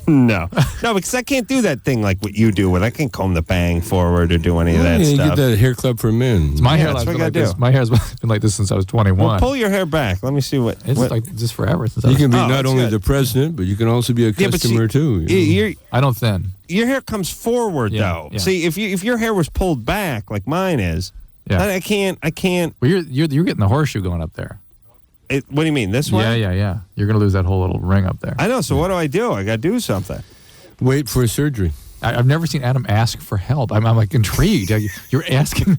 No, because I can't do that thing like what you do. I can't comb the bang forward or do any of that You stuff. get that hair club for men. My hair that's what like I this. do. My hair's been like this since I was 21. Well, pull your hair back. Let me see what. It's like just forever. Since You can be Oh, not that's only good. the president, but you can also be a Yeah, but customer too. I don't thin. Your hair comes forward though. Yeah. See, if your hair was pulled back like mine is, I can't. Well, you're getting the horseshoe going up there. What do you mean? This way? Yeah. You're gonna lose that whole little ring up there. I know. So what do? I got to do something. Wait for surgery. I've never seen Adam ask for help. I'm like intrigued. You're asking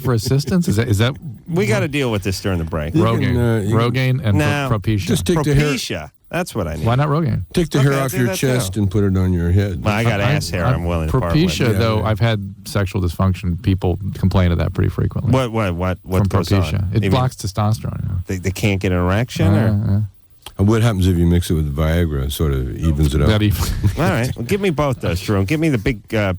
for assistance. Is that? We got to deal with this during the break. Rogaine and Propecia. Just take the hair. Propecia. That's what I need. Why not Rogaine? Take the hair off your chest and put it on your head. Well, I got ass hair. I'm willing to part with. Propecia, though, I've had sexual dysfunction. People complain of that pretty frequently. What from goes Propecia? on? It blocks testosterone. They can't get an erection? Or? What happens if you mix it with Viagra? It sort of evens it out. All right. Well, give me both those, Drew. Give me the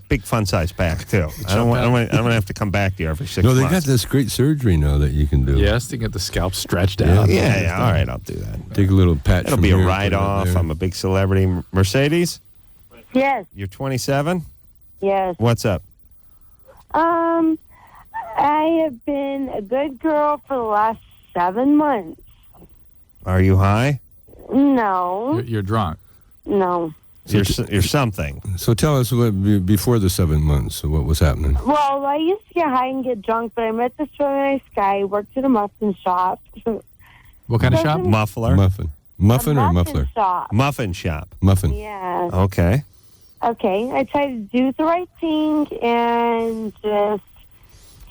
big fun size pack too. I don't want to have to come back to you every 6 months. No, they got this great surgery now that you can do. Yes, to get the scalp stretched out. Yeah. All right, I'll do that. Take a little patch. It'll be a write-off. I'm a big celebrity. Mercedes? Yes. You're 27? Yes. What's up? I have been a good girl for the last 7 months. Are you high? No. You're drunk. No. You're something. So tell us before the 7 months, what was happening? Well, I used to get high and get drunk, but I met this really nice guy. He worked at a muffin shop. What kind of shop? Muffler? Muffin or muffler? Shop. Muffin shop. Muffin. Yeah. Okay. Okay. I tried to do the right thing and just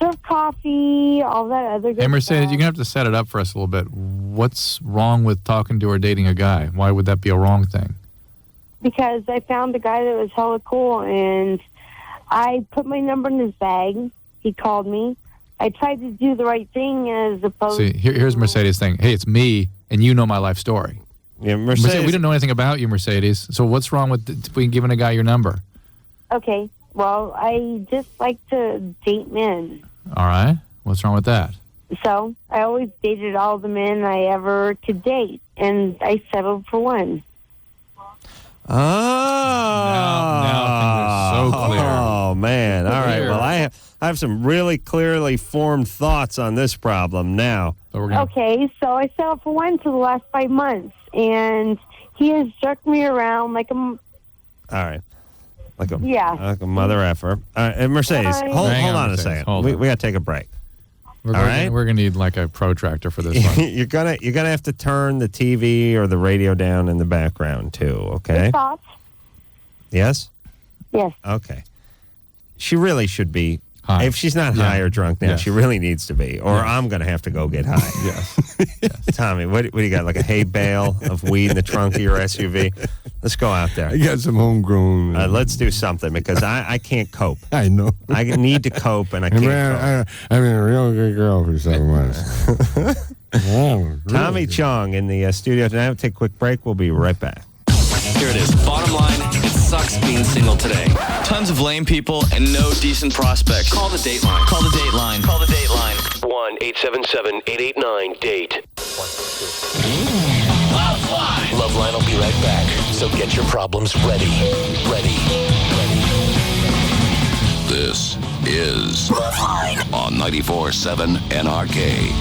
serve coffee, all that other good Hey, Mercedes, stuff. you're going to have to set it up for us a little bit. What's wrong with talking to or dating a guy? Why would that be a wrong thing? Because I found a guy that was hella cool, and I put my number in his bag. He called me. I tried to do the right thing as opposed See, here's Mercedes' thing. Hey, it's me, and you know my life story. Yeah, Mercedes. We don't know anything about you, Mercedes. So what's wrong with giving a guy your number? Okay. Well, I just like to date men. All right. What's wrong with that? So I always dated all the men I ever could date, and I settled for one. Oh. Now things are so clear. Oh, man. All right. Well, I have some really clearly formed thoughts on this problem now. Okay, so I settled for one for the last 5 months, and he has jerked me around like a... All right. Like a mother effer. All right, and Mercedes, hold on a second. We got to take a break. We're going to need like a protractor for this one. You're gonna have to turn the TV or the radio down in the background too. Okay. Thoughts? Yes. Yes. Okay. She really should be. High. If she's not high or drunk now, she really needs to be. Or I'm going to have to go get high. Yes. Tommy, what do you got? Like a hay bale of weed in the trunk of your SUV? Let's go out there. I got some homegrown. Let's do something because I can't cope. I know. I need to cope and I can't cope. I've been a real good girl for 7 months. Tommy Chong in the studio tonight. We'll take a quick break. We'll be right back. Here it is. Bottom line, it sucks being single today. Tons of lame people and no decent prospects. Call the date line. Call the date line. Call the date line. 1-877-889-DATE. LoveLine will be right back. So get your problems ready. This is LoveLine on 94.7 NRK.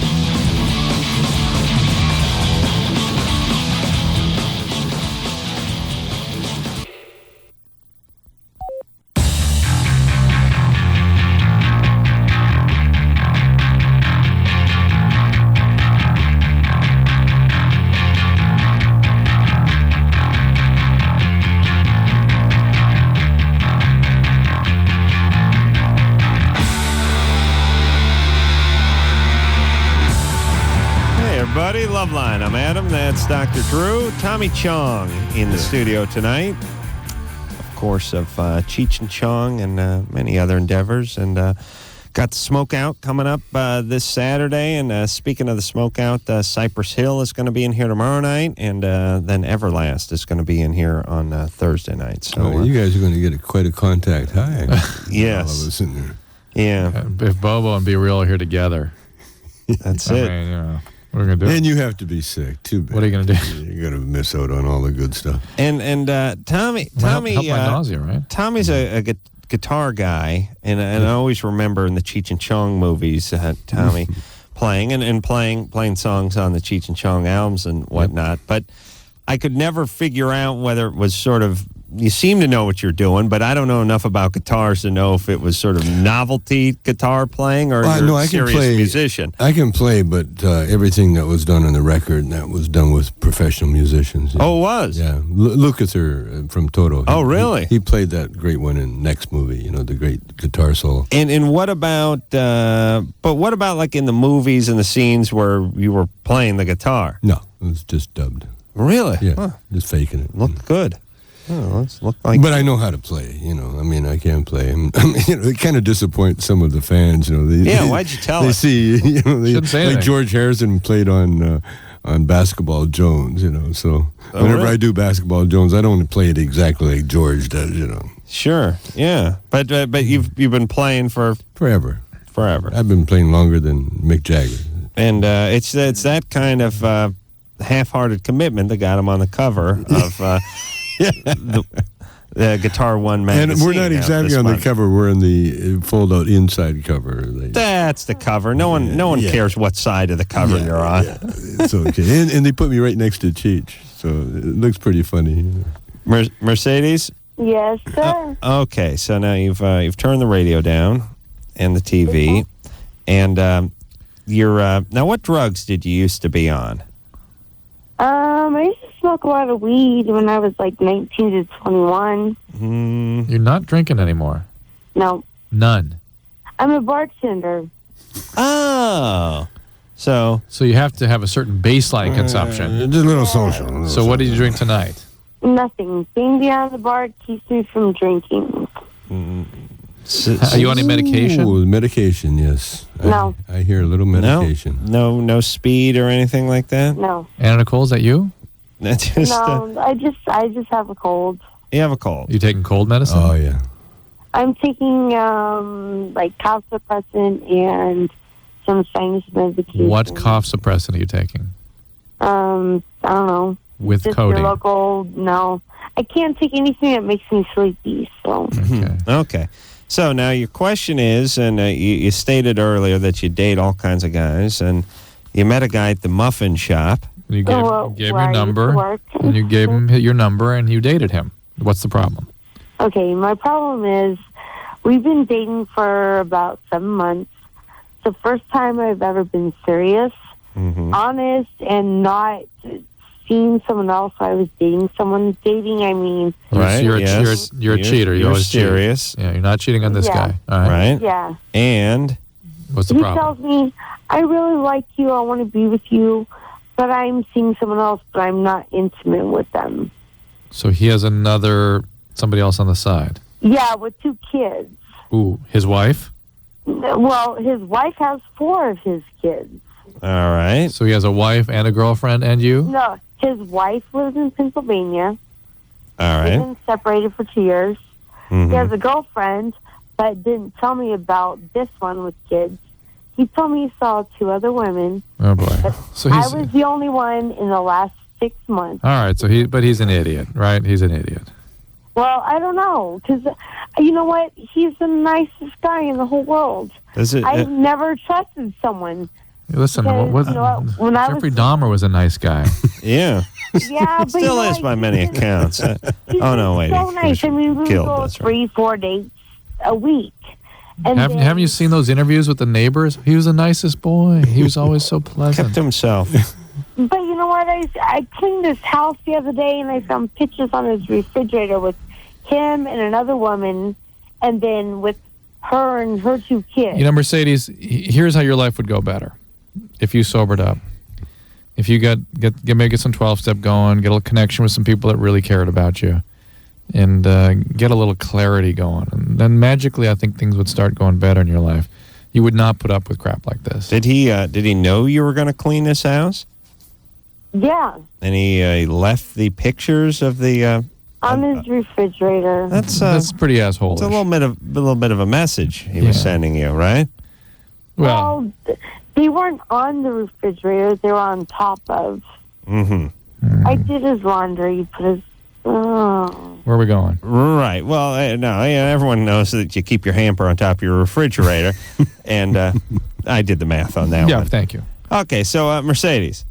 LoveLine. I'm Adam. That's Dr. Drew. Tommy Chong in the studio tonight. Of course, of Cheech and Chong and many other endeavors. And got the Smoke Out coming up this Saturday. And speaking of the Smoke Out, Cypress Hill is going to be in here tomorrow night. And then Everlast is going to be in here on Thursday night. So you guys are going to get quite a contact high. Yes. All of us in there. Yeah. If Bobo and Be Real are here together. That's it. I mean, what are we gonna do? And you have to be sick too. What are you gonna do? You're gonna miss out on all the good stuff. And Tommy, help my nausea, right? Tommy's a guitar guy, and I always remember in the Cheech and Chong movies, Tommy playing and playing songs on the Cheech and Chong albums and whatnot. But I could never figure out whether it was sort of. You seem to know what you're doing, but I don't know enough about guitars to know if it was sort of novelty guitar playing or you're a serious musician. I can play, but everything that was done on the record, that was done with professional musicians. Oh, it was? Yeah. Lukather from Toto. Oh, really? He played that great one in Next Movie, the great guitar solo. And what about, but what about like in the movies and the scenes where you were playing the guitar? No, it was just dubbed. Really? Yeah, just faking it. Looked good. Oh, let's look like. But I know how to play. I mean, I can play. It kind of disappoints some of the fans. Why'd you tell us? They see, Shouldn't say like anything. George Harrison played on on Basketball Jones, So whenever really? I do Basketball Jones, I don't play it exactly like George does, Sure, yeah. But you've been playing for Forever. I've been playing longer than Mick Jagger. And it's that kind of half-hearted commitment that got him on the cover of the Guitar One magazine. And we're not exactly on the cover. We're in the fold-out inside cover. That's the cover. No one cares what side of the cover you're on. Yeah. It's okay. And they put me right next to Cheech, so it looks pretty funny. Mercedes? Yes, sir. Okay, so now you've turned the radio down and the TV, and you're now. What drugs did you used to be on? I used to smoke a lot of weed when I was like 19 to 21. You're not drinking anymore? No. None? I'm a bartender. Oh. So you have to have a certain baseline consumption. Just a little social. So what did you drink tonight? Nothing. Being behind the bar keeps me from drinking. Are you on any medication? Ooh, medication, yes. No. I hear a little medication. No speed or anything like that? No. Anna Nicole, is that you? That's just, No, I just have a cold. You have a cold. You taking cold medicine? Oh, yeah. I'm taking like cough suppressant and some sinus medication. What cough suppressant are you taking? I don't know. With just codeine? Your local, no. I can't take anything that makes me sleepy, so. Okay. So now your question is, and you stated earlier that you date all kinds of guys, and you met a guy at the muffin shop. You gave him your number, and you gave him your number, and you dated him. What's the problem? Okay, my problem is we've been dating for about 7 months. It's the first time I've ever been serious, honest, and not seeing someone else. I was dating someone. Dating, I mean... Right, you're a cheater. You're always serious. Cheat. Yeah, you're not cheating on this Yeah. guy. All right. Right? Yeah. And? What's the He problem? tells me, I really like you, I want to be with you, but I'm seeing someone else, but I'm not intimate with them. So he has somebody else on the side. Yeah, with 2 kids. Ooh, his wife? Well, his wife has 4 of his kids. All right. So he has a wife and a girlfriend and you? No, his wife lives in Pennsylvania. All They've right. been separated for 2 years. He has a girlfriend, but didn't tell me about this one with kids. He told me he saw 2 other women. Oh, boy. So I was the only one in the last 6 months. All right, so he's an idiot, right? He's an idiot. Well, I don't know, because you know what? He's the nicest guy in the whole world. I've never trusted someone. Hey, listen, Because, when I Jeffrey Dahmer was a nice guy. Yeah. Yeah, but Still is by many accounts. Oh, no, wait. so nice. I mean, we would killed go us, right? 3-4 dates a week. And then, Haven't you seen those interviews with the neighbors? He was the nicest boy. He was always so pleasant. Kept himself. but you know what? I cleaned his house the other day, and I found pictures on his refrigerator with him and another woman, and then with her and her 2 kids. You know, Mercedes, here's how your life would go better if you sobered up. If you maybe get some 12-step going, get a connection with some people that really cared about you, and get a little clarity going. And then magically, I think things would start going better in your life. You would not put up with crap like this. Did he know you were going to clean this house? Yeah, And he left the pictures of the... on his refrigerator. That's pretty asshole. It's a little bit of a message he was sending you, right? Well, they weren't on the refrigerator. They were on top of. I did his laundry, put his... Where are we going? Right. Well, no, everyone knows that you keep your hamper on top of your refrigerator, and I did the math on that one. Yeah, thank you. Okay, so Mercedes.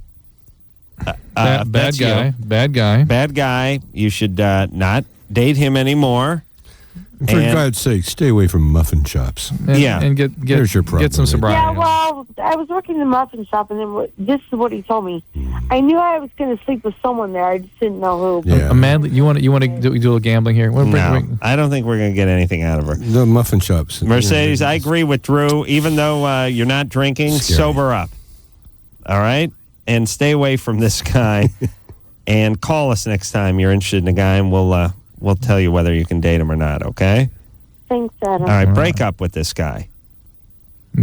Bad guy. Bad guy. Bad guy. You should not date him anymore. For God's sake, stay away from muffin shops. And get There's your problem. Get some sobriety. Yeah, well, I was working in the muffin shop, and then this is what he told me. I knew I was going to sleep with someone there. I just didn't know who. Yeah. Amanda, you want to do a little gambling here? No, I don't think we're going to get anything out of her. The muffin shops. Mercedes, I agree with Drew. Even though you're not drinking, sober up. All right? And stay away from this guy. And call us next time you're interested in a guy, and we'll tell you whether you can date him or not, okay? Thanks, Adam. All right, break up with this guy.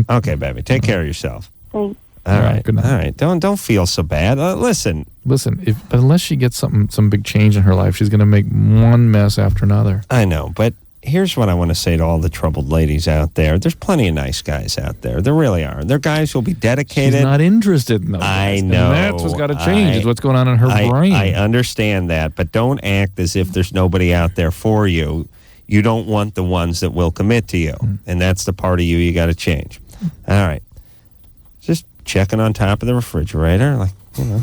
Okay, baby. Take care of yourself. Thanks. All right. Good night. All right. Don't feel so bad. Listen. But unless she gets some big change in her life, she's going to make one mess after another. I know, but here's what I want to say to all the troubled ladies out there. There's plenty of nice guys out there. There really are. They're guys who will be dedicated. She's not interested in those I guys. know. And that's what's got to change. Is what's going on in her brain. I understand that, but don't act as if there's nobody out there for you. You don't want the ones that will commit to you, and that's the part of you got to change. All right. Just checking on top of the refrigerator, like, you know.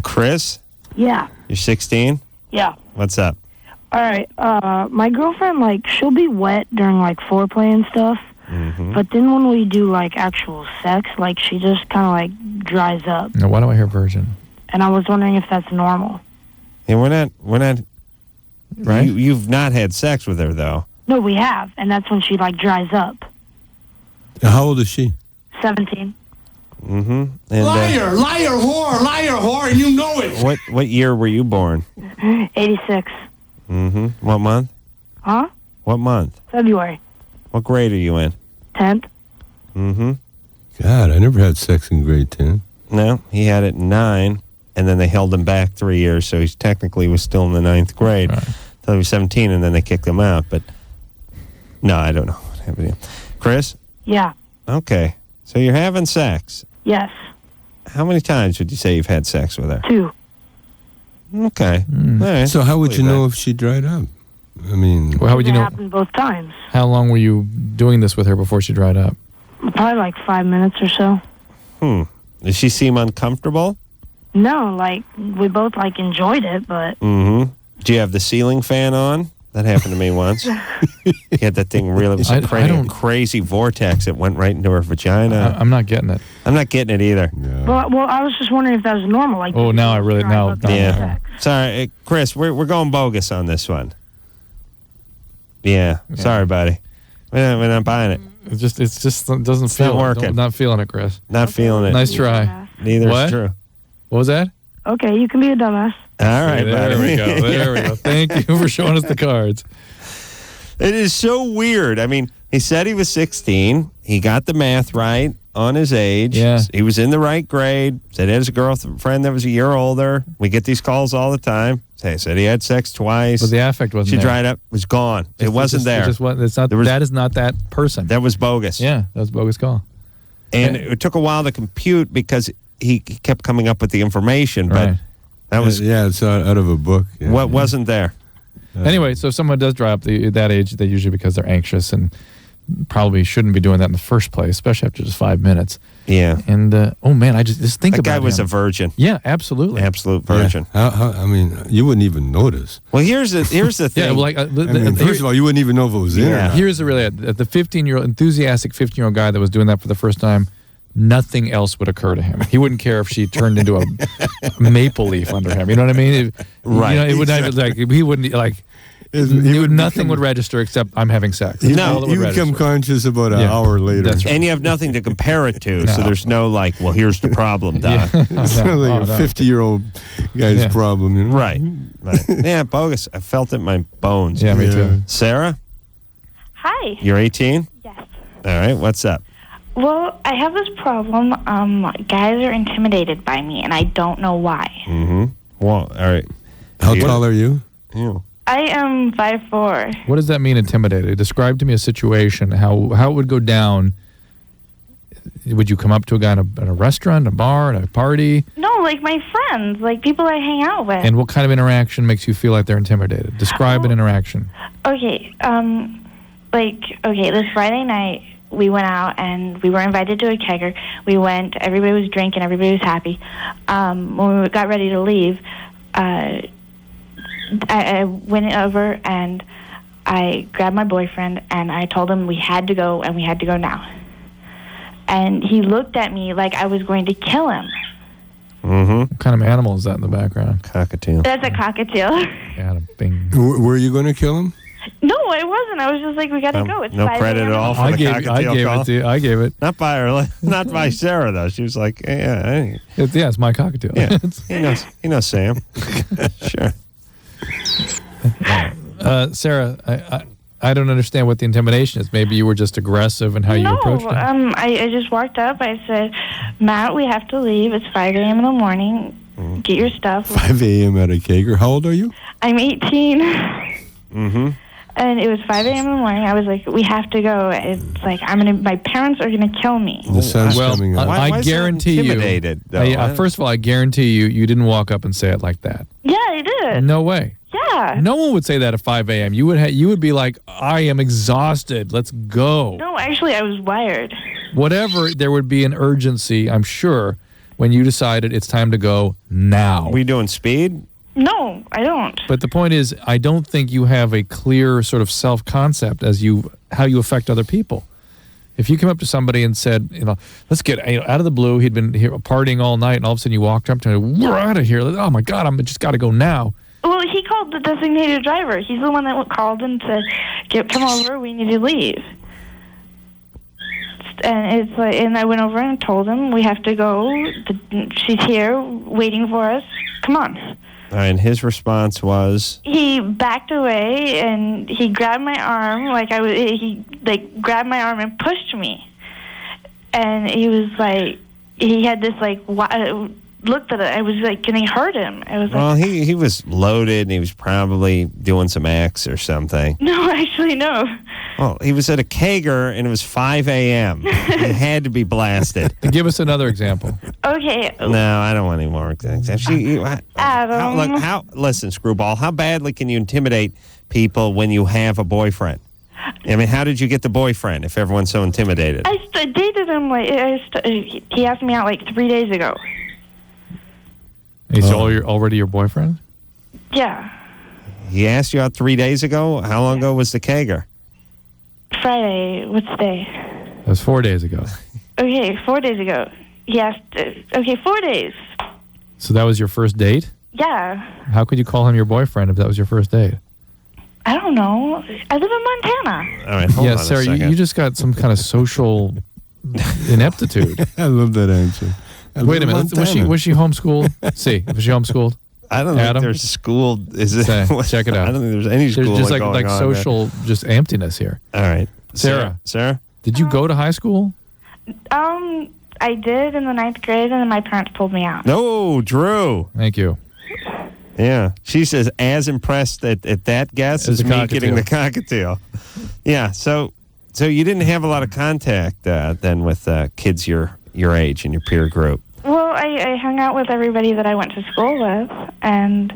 Chris? Yeah. You're 16? Yeah. What's up? All right. My girlfriend, like, she'll be wet during, like, foreplay and stuff. Mm-hmm. But then when we do, like, actual sex, like, she just kind of, like, dries up. Now, why do I hear virgin? And I was wondering if that's normal. Yeah, we're not, right? You've not had sex with her, though. No, we have. And that's when she, like, dries up. How old is she? 17. Mm-hmm. And, liar, whore, and you know it. What year were you born? 86. Mm-hmm. What month? Huh? What month? February. What grade are you in? 10th. Mm-hmm. God, I never had sex in grade 10. No, he had it in 9, and then they held him back 3 years, so he technically was still in the 9th grade until he was 17, and then they kicked him out. But no, I don't know what happened. Chris? Yeah. Okay. So you're having sex. Yes. How many times would you say you've had sex with her? 2. Okay. All right. So how would you know if she dried up? I mean... Well, how would you It know? happened both times. How long were you doing this with her before she dried up? Probably like 5 minutes or so. Does she seem uncomfortable? No, like, we both, like, enjoyed it, but... Mm-hmm. Do you have the ceiling fan on? That happened to me once. You had that thing really... It was a crazy vortex. It went right into her vagina. I'm not getting it. I'm not getting it either. Well, I was just wondering if that was normal. Like, Oh, now I really... Now, Yeah. Sorry, Chris, we're going bogus on this one. Yeah. Sorry, buddy. We're not buying it. It just doesn't feel... not working. Not feeling it, Chris. Not feeling it. Nice try. Neither What? is true. What was that? Okay, you can be a dumbass. All right, there buddy. we go. There we go. Thank you for showing us the cards. It is so weird. I mean, he said he was 16. He got the math right on his age. Yeah. He was in the right grade. Said he has a girlfriend that was a year older. We get these calls all the time. Said he had sex twice. But the affect wasn't She there. dried up. Was gone. It wasn't there. It's not, that is not that person. That was bogus. Yeah, that was a bogus call. And it took a while to compute because he kept coming up with the information. But that was... Yeah, it's out of a book. Yeah. What wasn't there? Anyway, so if someone does dry up that age, they usually because they're anxious and probably shouldn't be doing that in the first place, especially after just 5 minutes. Yeah. And, oh man, I just think that about guy was him. a virgin. Yeah, absolutely. Absolute virgin. Yeah. I mean, you wouldn't even notice. Well, here's the thing. Yeah, well, like, first of all, you wouldn't even know if it was there. Yeah. Here's the the 15-year-old, enthusiastic 15-year-old guy that was doing that for the first time, nothing else would occur to him. He wouldn't care if she turned into a maple leaf under him. You know what I mean? Right. You know, it would not even, like, he wouldn't, like, nothing would register except I'm having sex. That's all that would You become register. conscious about an hour later. That's right. And you have nothing to compare it to, so there's no like, well, here's the problem, Doc. It's not like a 50-year-old guy's problem. You know? Right. Yeah, bogus. I felt it in my bones. Yeah, me too. Sarah, Hi. you're 18? Yes. All right, what's up? Well, I have this problem. Guys are intimidated by me, and I don't know why. Mm-hmm. Well, all right. How tall are you? You. I am 5'4". What does that mean, intimidated? Describe to me a situation, how it would go down. Would you come up to a guy in a restaurant, a bar, at a party? No, like my friends, like people I hang out with. And what kind of interaction makes you feel like they're intimidated? Describe an interaction. Okay, this Friday night, we went out and we were invited to a kegger. We went, everybody was drinking, everybody was happy. When we got ready to leave, I went over and I grabbed my boyfriend and I told him we had to go and we had to go now. And he looked at me like I was going to kill him. Mm-hmm. What kind of animal is that in the background? Cockatiel. That's a cockatiel. Adam, bing. Were you going to kill him? No, I wasn't. I was just like, we got to go. It's No 5 credit at all for I the gave cockatiel call? it to you. I gave it. Not by her, not by Sarah, though. She was like, yeah. It's my cockatiel. Yeah, he knows Sam. Sure. Sarah, I don't understand what the intimidation is. Maybe you were just aggressive in how you approached him. I just walked up. I said, Matt, we have to leave. It's 5 a.m. in the morning. Get your stuff. 5 a.m. at a Kager. How old are you? I'm 18. Mm-hmm. And it was 5 a.m. in the morning. I was like, we have to go. It's like, my parents are going to kill me. The sun's coming up. I guarantee you. First of all, I guarantee you didn't walk up and say it like that. Yeah, I did. No way. Yeah. No one would say that at 5 a.m. You would be like, I am exhausted. Let's go. No, actually, I was wired. Whatever, there would be an urgency, I'm sure, when you decided it's time to go now. Were you doing speed? No, I don't. But the point is, I don't think you have a clear sort of self-concept as how you affect other people. If you came up to somebody and said, let's get out of the blue, he'd been here partying all night, and all of a sudden you walked up to him, we're out of here. Oh my God, I just got to go now. Well, he called the designated driver. He's the one that called and said, come over, we need to leave. And it's like, and I went over and told him, we have to go. She's here waiting for us. Come on. And his response was? He backed away and he grabbed my arm, he grabbed my arm and pushed me. And he was like, he had this look that I was like, going to hurt him. I was well, he was loaded and he was probably doing some acts or something. No, actually, no. Well, he was at a Kager and it was 5 a.m. He had to be blasted. Give us another example. Okay. No, I don't want any more examples. Adam. Listen, Screwball, how badly can you intimidate people when you have a boyfriend? I mean, how did you get the boyfriend if everyone's so intimidated? I dated him, he asked me out 3 days ago. He's already your boyfriend? Yeah. He asked you out 3 days ago? How long ago was the Kager? Friday. What's the day? That was 4 days ago. Okay, 4 days ago. He asked, 4 days. So that was your first date? Yeah. How could you call him your boyfriend if that was your first date? I don't know. I live in Montana. All right, hold on Sarah, a second. you just got some kind of social ineptitude. I love that answer. Wait a minute. Was she homeschooled? Was she homeschooled? I don't think there's school. Check it out. I don't think there's any school. There's just going on social just emptiness here. All right. Sarah? Did you go to high school? I did in the 9th grade, and then my parents pulled me out. No, Drew. Thank you. Yeah. She says as impressed at that guess as me getting the cockatiel. Yeah. So you didn't have a lot of contact then with kids your age and your peer group. Well, I hung out with everybody that I went to school with, and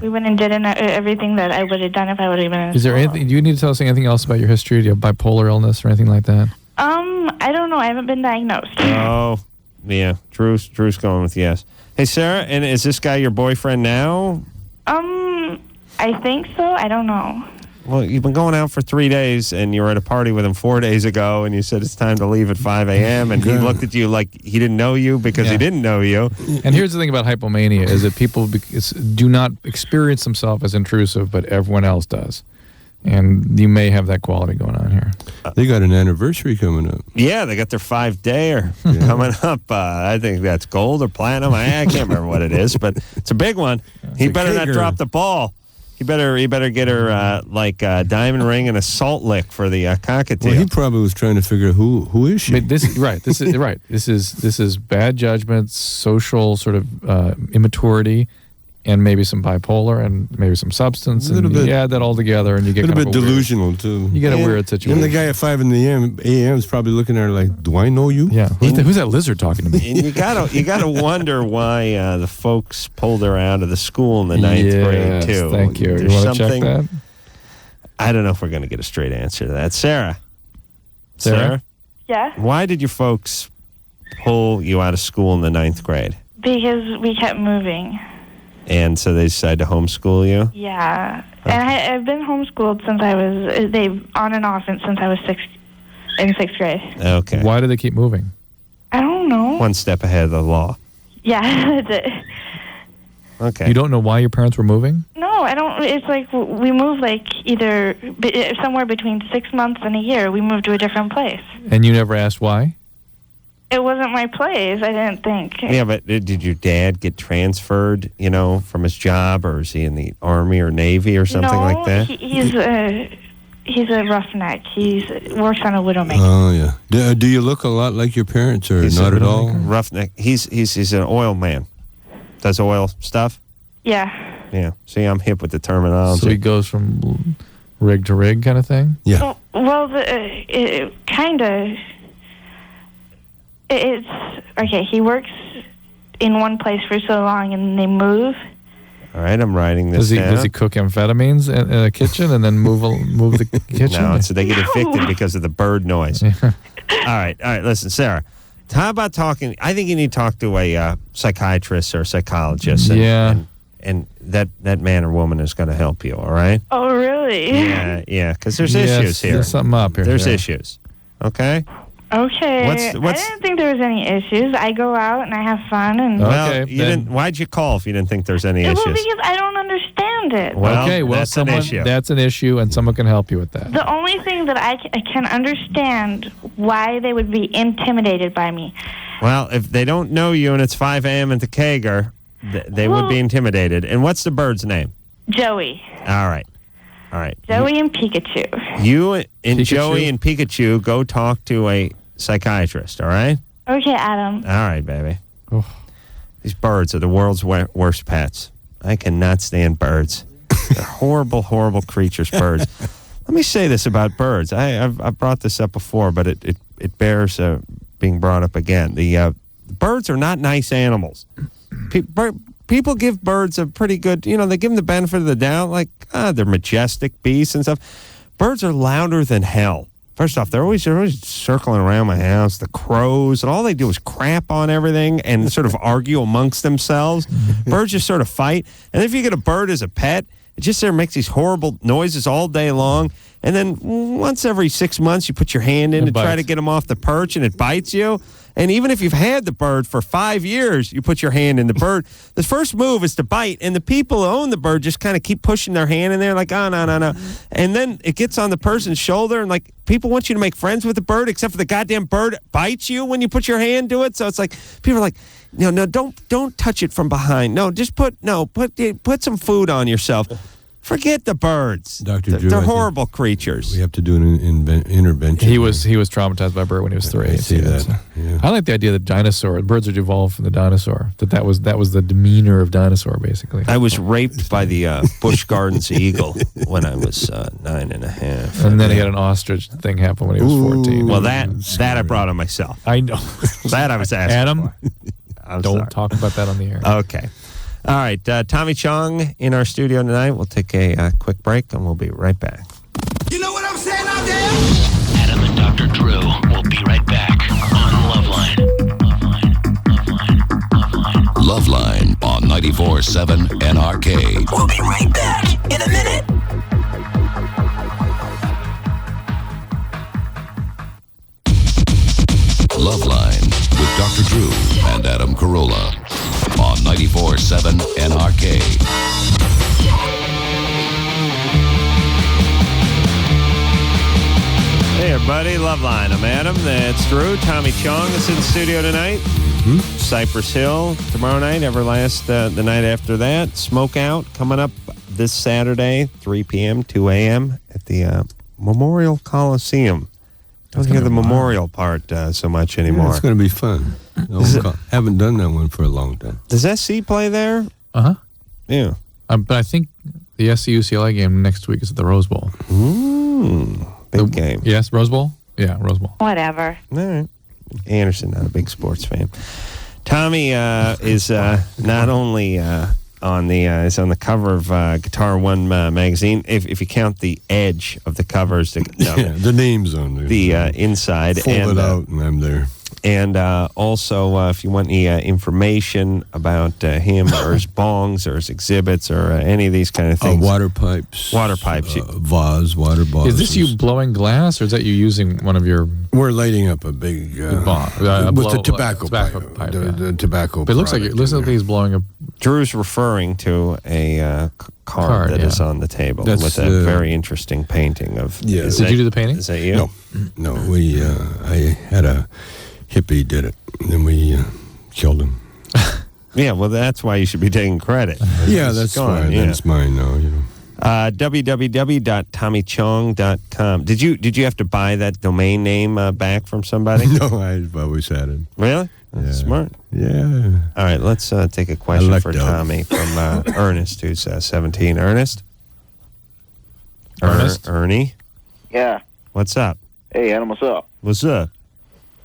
we went and did everything that I would have done if I would have been in Is there anything? Do you need to tell us anything else about your history? Do you have bipolar illness or anything like that? I don't know. I haven't been diagnosed. Oh, yeah. Drew's going with yes. Hey, Sarah, and is this guy your boyfriend now? I think so. I don't know. Well, you've been going out for 3 days, and you were at a party with him 4 days ago, and you said it's time to leave at 5 a.m., and he looked at you like he didn't know you because he didn't know you. And here's the thing about hypomania is that people do not experience themselves as intrusive, but everyone else does. And you may have that quality going on here. They got an anniversary coming up. Yeah, they got their 5-dayer coming up. I think that's gold or platinum. I can't remember what it is, but it's a big one. He better not drop the ball. He better get her a diamond ring and a salt lick for the cockatiel. Well, he probably was trying to figure out who is she. But this is right. This is bad judgment, social sort of immaturity, and maybe some bipolar and maybe some substance. And you add that all together, and you get a little kind bit of delusional too. You get a weird situation. And the guy at 5 a.m. is probably looking at her like, "Do I know you?" Yeah. Who's that lizard talking to me? And you gotta wonder why the folks pulled her out of the school in the 9th grade too. Thank you. You want to check that? I don't know if we're going to get a straight answer to that, Sarah. Yeah. Why did your folks pull you out of school in the 9th grade? Because we kept moving. And so they decided to homeschool you? Yeah. And I've been homeschooled since I was, on and off since I was in 6th grade. Okay. Why do they keep moving? I don't know. One step ahead of the law. Yeah, that's it. Okay. You don't know why your parents were moving? No, I don't. It's like we moved either somewhere between 6 months and a year. We moved to a different place. And you never asked why? It wasn't my place, I didn't think. Yeah, but did your dad get transferred, from his job, or is he in the Army or Navy or something like that? he's a roughneck. He works on a widowmaker. Oh, yeah. Do you look a lot like your parents, or not at all? Roughneck. He's an oil man. Does oil stuff? Yeah. Yeah. See, I'm hip with the terminology. So he goes from rig to rig kind of thing? Yeah. Well, it kind of... It's... Okay, he works in one place for so long, and they move. All right, I'm writing this down. Does he cook amphetamines in a kitchen and then move the kitchen? No, so they get evicted because of the bird noise. All right, listen, Sarah. How about talking? I think you need to talk to a psychiatrist or a psychologist. And that man or woman is going to help you, all right? Oh, really? Yeah, because there's issues here. There's something up here. There's issues, okay? Okay. What's- I didn't think there was any issues. I go out and I have fun. And Well, you didn't. Why'd you call if you didn't think there's any Well, issues? because I don't understand it. That's an issue. That's an issue, and someone can help you with that. The only thing that I can understand why they would be intimidated by me. Well, if they don't know you and it's 5 a.m. at the Kager, they would be intimidated. And what's the bird's name? Joey. All right. Joey and Pikachu. You and Joey and Pikachu go talk to a psychiatrist, all right? Okay, Adam. All right, baby. These birds are the world's worst pets. I cannot stand birds. They're horrible, horrible creatures, birds. Let me say this about birds. I've brought this up before, but it bears being brought up again. The birds are not nice animals. People give birds a pretty good, they give them the benefit of the doubt, like, they're majestic beasts and stuff. Birds are louder than hell. First off, they're always circling around my house, the crows, and all they do is crap on everything and sort of argue amongst themselves. Birds just sort of fight. And if you get a bird as a pet, it just sort of makes these horrible noises all day long. And then once every 6 months, you put your hand in to try to get them off the perch, and it bites you. And even if you've had the bird for 5 years, you put your hand in the bird. The first move is to bite, and the people who own the bird just kind of keep pushing their hand in there like, oh, no. And then it gets on the person's shoulder, and like people want you to make friends with the bird, except for the goddamn bird bites you when you put your hand to it. So it's like people are like, no, don't touch it from behind. No, just put some food on yourself. Forget the birds. Dr. Drew, they're horrible creatures. We have to do an intervention. He was traumatized by a bird when he was 3. I see that. Yeah. I like the idea that birds are devolved from the dinosaur. That was the demeanor of dinosaur, basically. I was raped by the Busch Gardens eagle when I was 9 and a half. And then he had an ostrich thing happen when he was 14. Well, that I brought on myself. I know. That I was asking Adam, for. don't talk about that on the air. Okay. All right, Tommy Chong in our studio tonight. We'll take a quick break, and we'll be right back. You know what I'm saying out there? Adam and Dr. Drew will be right back on LoveLine. LoveLine on 94.7 NRK. We'll be right back in a minute. LoveLine with Dr. Drew and Adam Carolla on 94.7 NRK. Hey, everybody. LoveLine. I'm Adam. That's Drew. Tommy Chong is in the studio tonight. Mm-hmm. Cypress Hill tomorrow night. Everlast the night after that. Smoke Out coming up this Saturday, 3 p.m., 2 a.m. at the Memorial Coliseum. Don't hear the memorial part so much anymore. Yeah, it's going to be fun. Haven't done that one for a long time. Does SC play there? Uh-huh. Yeah. But I think the SC-UCLA game next week is at the Rose Bowl. Big game. Yes, Rose Bowl? Yeah, Rose Bowl. Whatever. All right. Anderson, not a big sports fan. Tommy is not only is on the cover of Guitar One magazine. If you count the edge of the covers, the names on there, the inside, fold it out, and I'm there. And also, if you want any information about him or his bongs or his exhibits or any of these kind of things, water pipes, vase, water bottles. Is this you blowing glass, or is that you using one of your? We're lighting up a big with the tobacco pipe. The tobacco. But it looks like he's blowing up. Drew's referring to a card that is on the table with a very interesting painting of. Yeah. Did you do the painting? Is that you? No. We I had a hippie did it, and then we killed him. Yeah, well, that's why you should be taking credit. Yeah, that's fine. Yeah. That's mine now. www.tommychong.com. Did you have to buy that domain name back from somebody? No, I've always had it. Really? That's smart. Yeah. All right, let's take a question for Tommy from Ernest, who's 17. Ernest? Ernie? Yeah. What's up? Hey, Adam, what's up? What's up?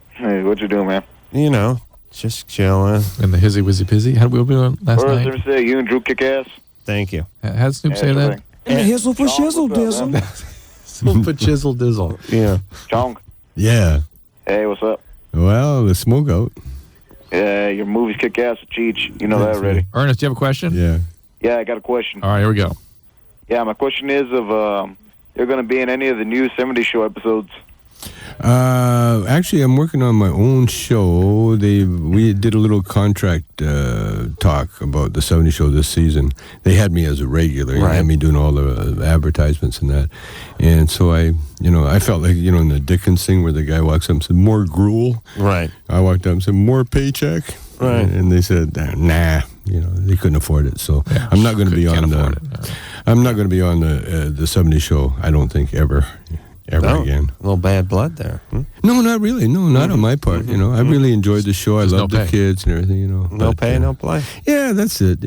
Hey, what you doing, man? You know, just chilling. And the hizzy wizzy pizzy. How did we do last What night? does it say? You and Drew kick ass? Thank you. How did Snoop say that? And the hizzle for shizzle dizzle. Snoop for chisel dizzle. Yeah. Chong. Yeah. Hey, what's up? Well, the smoke out. Yeah, your movies kick ass at Cheech. You know that already. Ernest, do you have a question? Yeah. Yeah, I got a question. All right, here we go. Yeah, my question is if you're going to be in any of the new 70 show episodes. Actually, I'm working on my own show. We did a little contract talk about the 70 show this season. They had me as a regular. They had me doing all the advertisements and that. And so I felt like, in the Dickens thing where the guy walks up and said, more gruel. Right. I walked up and said, more paycheck. Right. And they said, nah, they couldn't afford it. So I'm not going to be on I'm not going to be on the 70 show, I don't think, ever again. A little bad blood there. No, not really. No, not on my part. I really enjoyed the show. I love the kids and everything. No pay, no play. Yeah, that's it.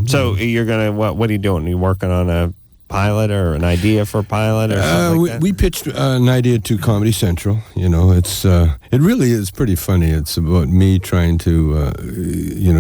So you're gonna what are you doing? Are you working on a pilot or an idea for a pilot or something like that? We pitched an idea to Comedy Central. It's it really is pretty funny. It's about me trying to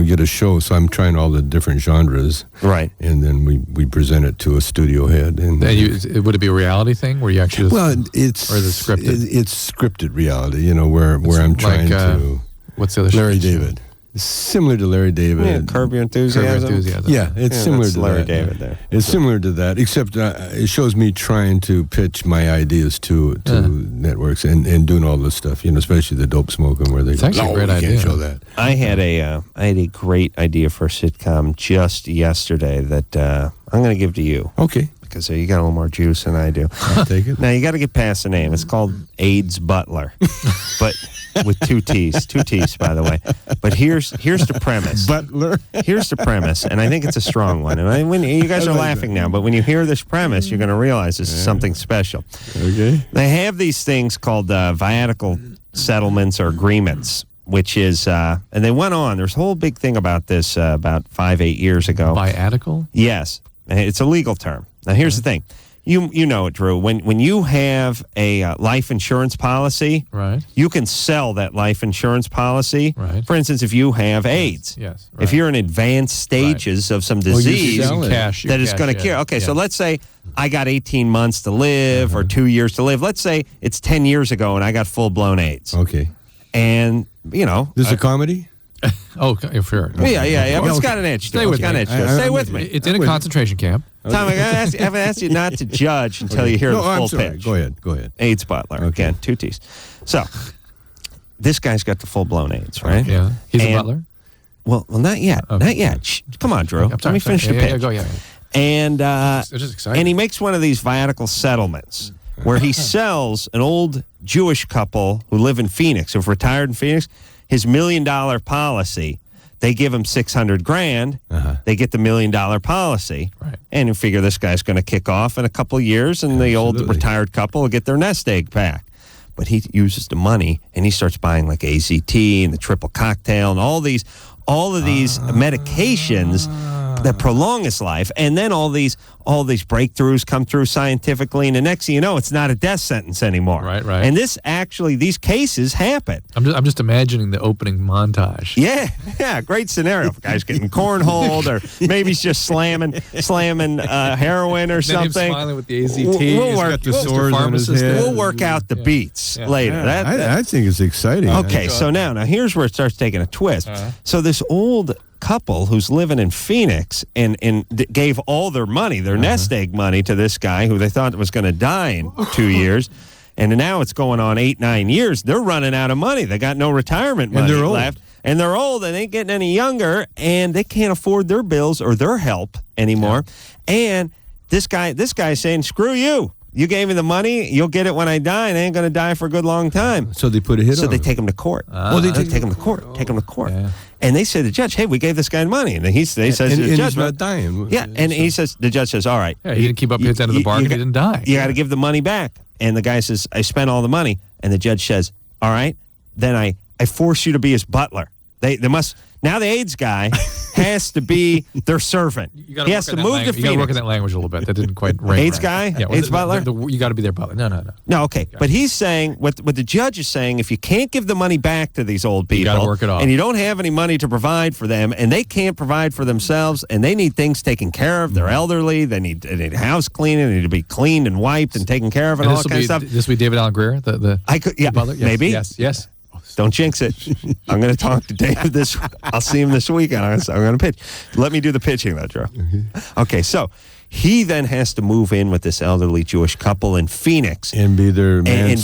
get a show. So I'm trying all the different genres, right? And then we present it to a studio head. And would it be a reality thing where you actually? It's or is it scripted? It's scripted reality. Where I'm trying to. What's the other? Larry David. Similar to Larry David. Yeah, Curb Your Enthusiasm. Yeah, it's similar to Larry that. David there. It's similar to that, except it shows me trying to pitch my ideas to networks and doing all this stuff, especially the dope smoking where they it's actually a great idea. Can't show that. I had a great idea for a sitcom just yesterday that I'm going to give to you. Okay. Because you got a little more juice than I do. I'll take it. Now, you got to get past the name. It's called AIDs Butler, but with two T's, by the way. But here's the premise. Butler. Here's the premise, and I think it's a strong one. And when you guys are laughing now, but when you hear this premise, you're going to realize this is something special. Okay. They have these things called viatical settlements or agreements, which is, and they went on. There's a whole big thing about this about 5-8 years ago. Viatical? Yes. It's a legal term. Now, here's the thing. You know it, Drew. When you have a life insurance policy, right, you can sell that life insurance policy. Right. For instance, if you have AIDS, yes, if you're in advanced stages of some disease that is going to cure. Okay, so let's say I got 18 months to live or 2 years to live. Let's say it's 10 years ago and I got full-blown AIDS. Okay. And, This is a comedy? Oh, fair. Yeah. But it's got an edge. Stay with me. Stay with me. It's in a concentration camp. Tom, I haven't asked you not to judge until you hear the full pitch. Go ahead. AIDS Butler. Again, two T's. So, this guy's got the full-blown AIDS, right? Yeah. He's a butler? Well, not yet. Okay. Not yet. Shh, come on, Drew. Let me finish the pitch. Go. And, it's just exciting. And he makes one of these viatical settlements where he sells an old Jewish couple who live in Phoenix, who've retired in Phoenix, his $1 million policy. They give him $600,000. They get the $1 million policy, and you figure this guy's going to kick off in a couple of years, and the old retired couple will get their nest egg back. But he uses the money, and he starts buying like AZT and the triple cocktail and all of these medications that prolong his life, and then all these breakthroughs come through scientifically, and the next thing you know, it's not a death sentence anymore. Right. And these cases happen. I'm just imagining the opening montage. Yeah, great scenario. Guys getting cornholed, or maybe he's just slamming heroin or something. Then him smiling with the AZT. We'll work out the beats later. I think it's exciting. Okay, so now here's where it starts taking a twist. So this old couple who's living in Phoenix and gave all their money, their nest egg money, to this guy who they thought was going to die in 2 years. And now it's going on 8-9 years. They're running out of money. They got no retirement money left. And they're old and they ain't getting any younger, and they can't afford their bills or their help anymore. And this guy's saying, screw you. You gave me the money. You'll get it when I die, and I ain't going to die for a good long time. So they put a hit on So they him. take him to court. They take him to court. Take him to court. And they say to the judge, hey, we gave this guy money. And he says to the judge, he's not dying. yeah, and the judge says, all right. Yeah, he didn't keep up his end of the bargain. He didn't die. You got to give the money back. And the guy says, I spent all the money. And the judge says, all right, then I force you to be his butler. They must. Now the AIDS guy has to be their servant. He has to move to Phoenix. You got to work in that language a little bit. That didn't quite ring. AIDS guy? Yeah, AIDS butler? You got to be their butler. No. No, okay. But he's saying, what the judge is saying, if you can't give the money back to these old people, you got to work it off. And you don't have any money to provide for them, and they can't provide for themselves, and they need things taken care of, they're elderly, they need house cleaning, they need to be cleaned and wiped and taken care of and all that kind of stuff. This will be David Allen Greer, the butler? Yes, maybe. Yes. Don't jinx it. I'm going to talk to David I'll see him this weekend. I'm going to pitch. Let me do the pitching, though, Joe. Okay, so he then has to move in with this elderly Jewish couple in Phoenix. And be their man.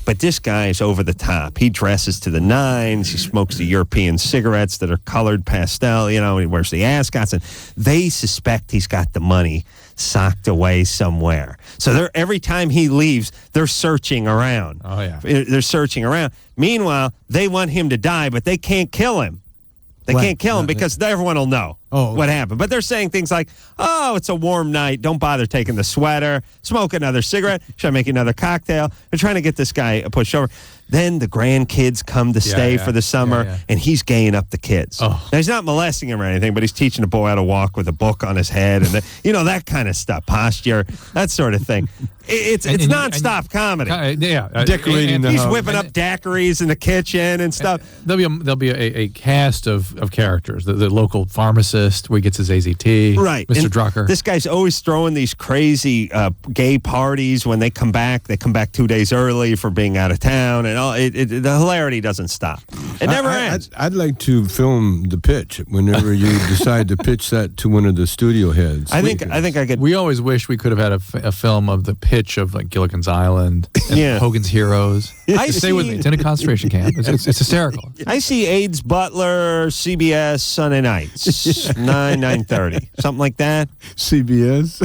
But this guy is over the top. He dresses to the nines. He smokes the European cigarettes that are colored pastel. He wears the ascots. And they suspect he's got the money socked away somewhere. So every time he leaves, they're searching around. Oh, yeah. They're searching around. Meanwhile, they want him to die, but they can't kill him. They can't kill him because everyone will know what happened. But they're saying things like, oh, it's a warm night. Don't bother taking the sweater. Smoke another cigarette. Should I make another cocktail? They're trying to get this guy pushed over. Then the grandkids come to stay for the summer, and he's gaying up the kids. Oh. Now, he's not molesting them or anything, but he's teaching a boy how to walk with a book on his head and, that kind of stuff, posture, that sort of thing. It's nonstop comedy. Decorating the He's house. whipping up daiquiris in the kitchen and stuff. There'll be a cast of characters. The local pharmacist where he gets his AZT. Right. Mr. And Drucker. This guy's always throwing these crazy gay parties when they come back. They come back 2 days early for being out of town. And the hilarity doesn't stop. It never ends. I'd like to film the pitch whenever you decide to pitch that to one of the studio heads. I think I could. We always wish we could have had a film of the pitch of like Gilligan's Island and Hogan's Heroes. Stay with me. It's in a concentration camp. It's hysterical. I see AIDS Butler, CBS, Sunday nights, 9:30, something like that. CBS?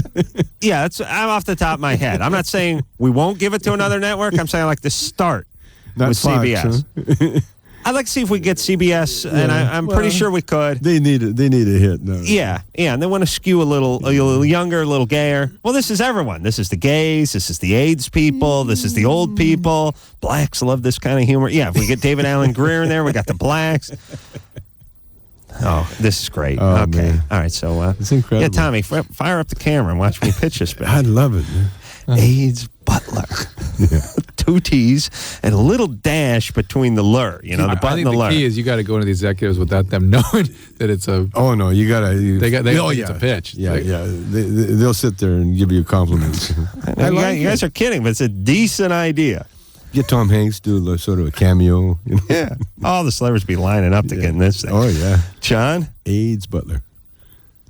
Yeah, I'm off the top of my head. I'm not saying we won't give it to another network. I'm saying like the start Not with Fox, CBS. huh? I'd like to see if we get CBS, and I'm pretty sure we could. They need a hit. No. Yeah, and they want to skew a little younger, a little gayer. Well, this is everyone. This is the gays. This is the AIDS people. This is the old people. Blacks love this kind of humor. Yeah, if we get David Allen Greer in there, we got the blacks. Oh, this is great. Oh, okay. man. All right, so it's incredible. Yeah, Tommy, fire up the camera and watch me pitch this bit. I'd love it. Man. AIDS Butler. 2 T's and a little dash between the lur, the butt I and think the the lur. key is you got to go into the executives without them knowing that it's a. Oh no, you gotta. It's a pitch. Yeah. They'll sit there and give you compliments. You guys are kidding, but it's a decent idea. Get Tom Hanks do sort of a cameo. Yeah, all the celebrities be lining up to get in this thing. Oh yeah, John AIDS Butler.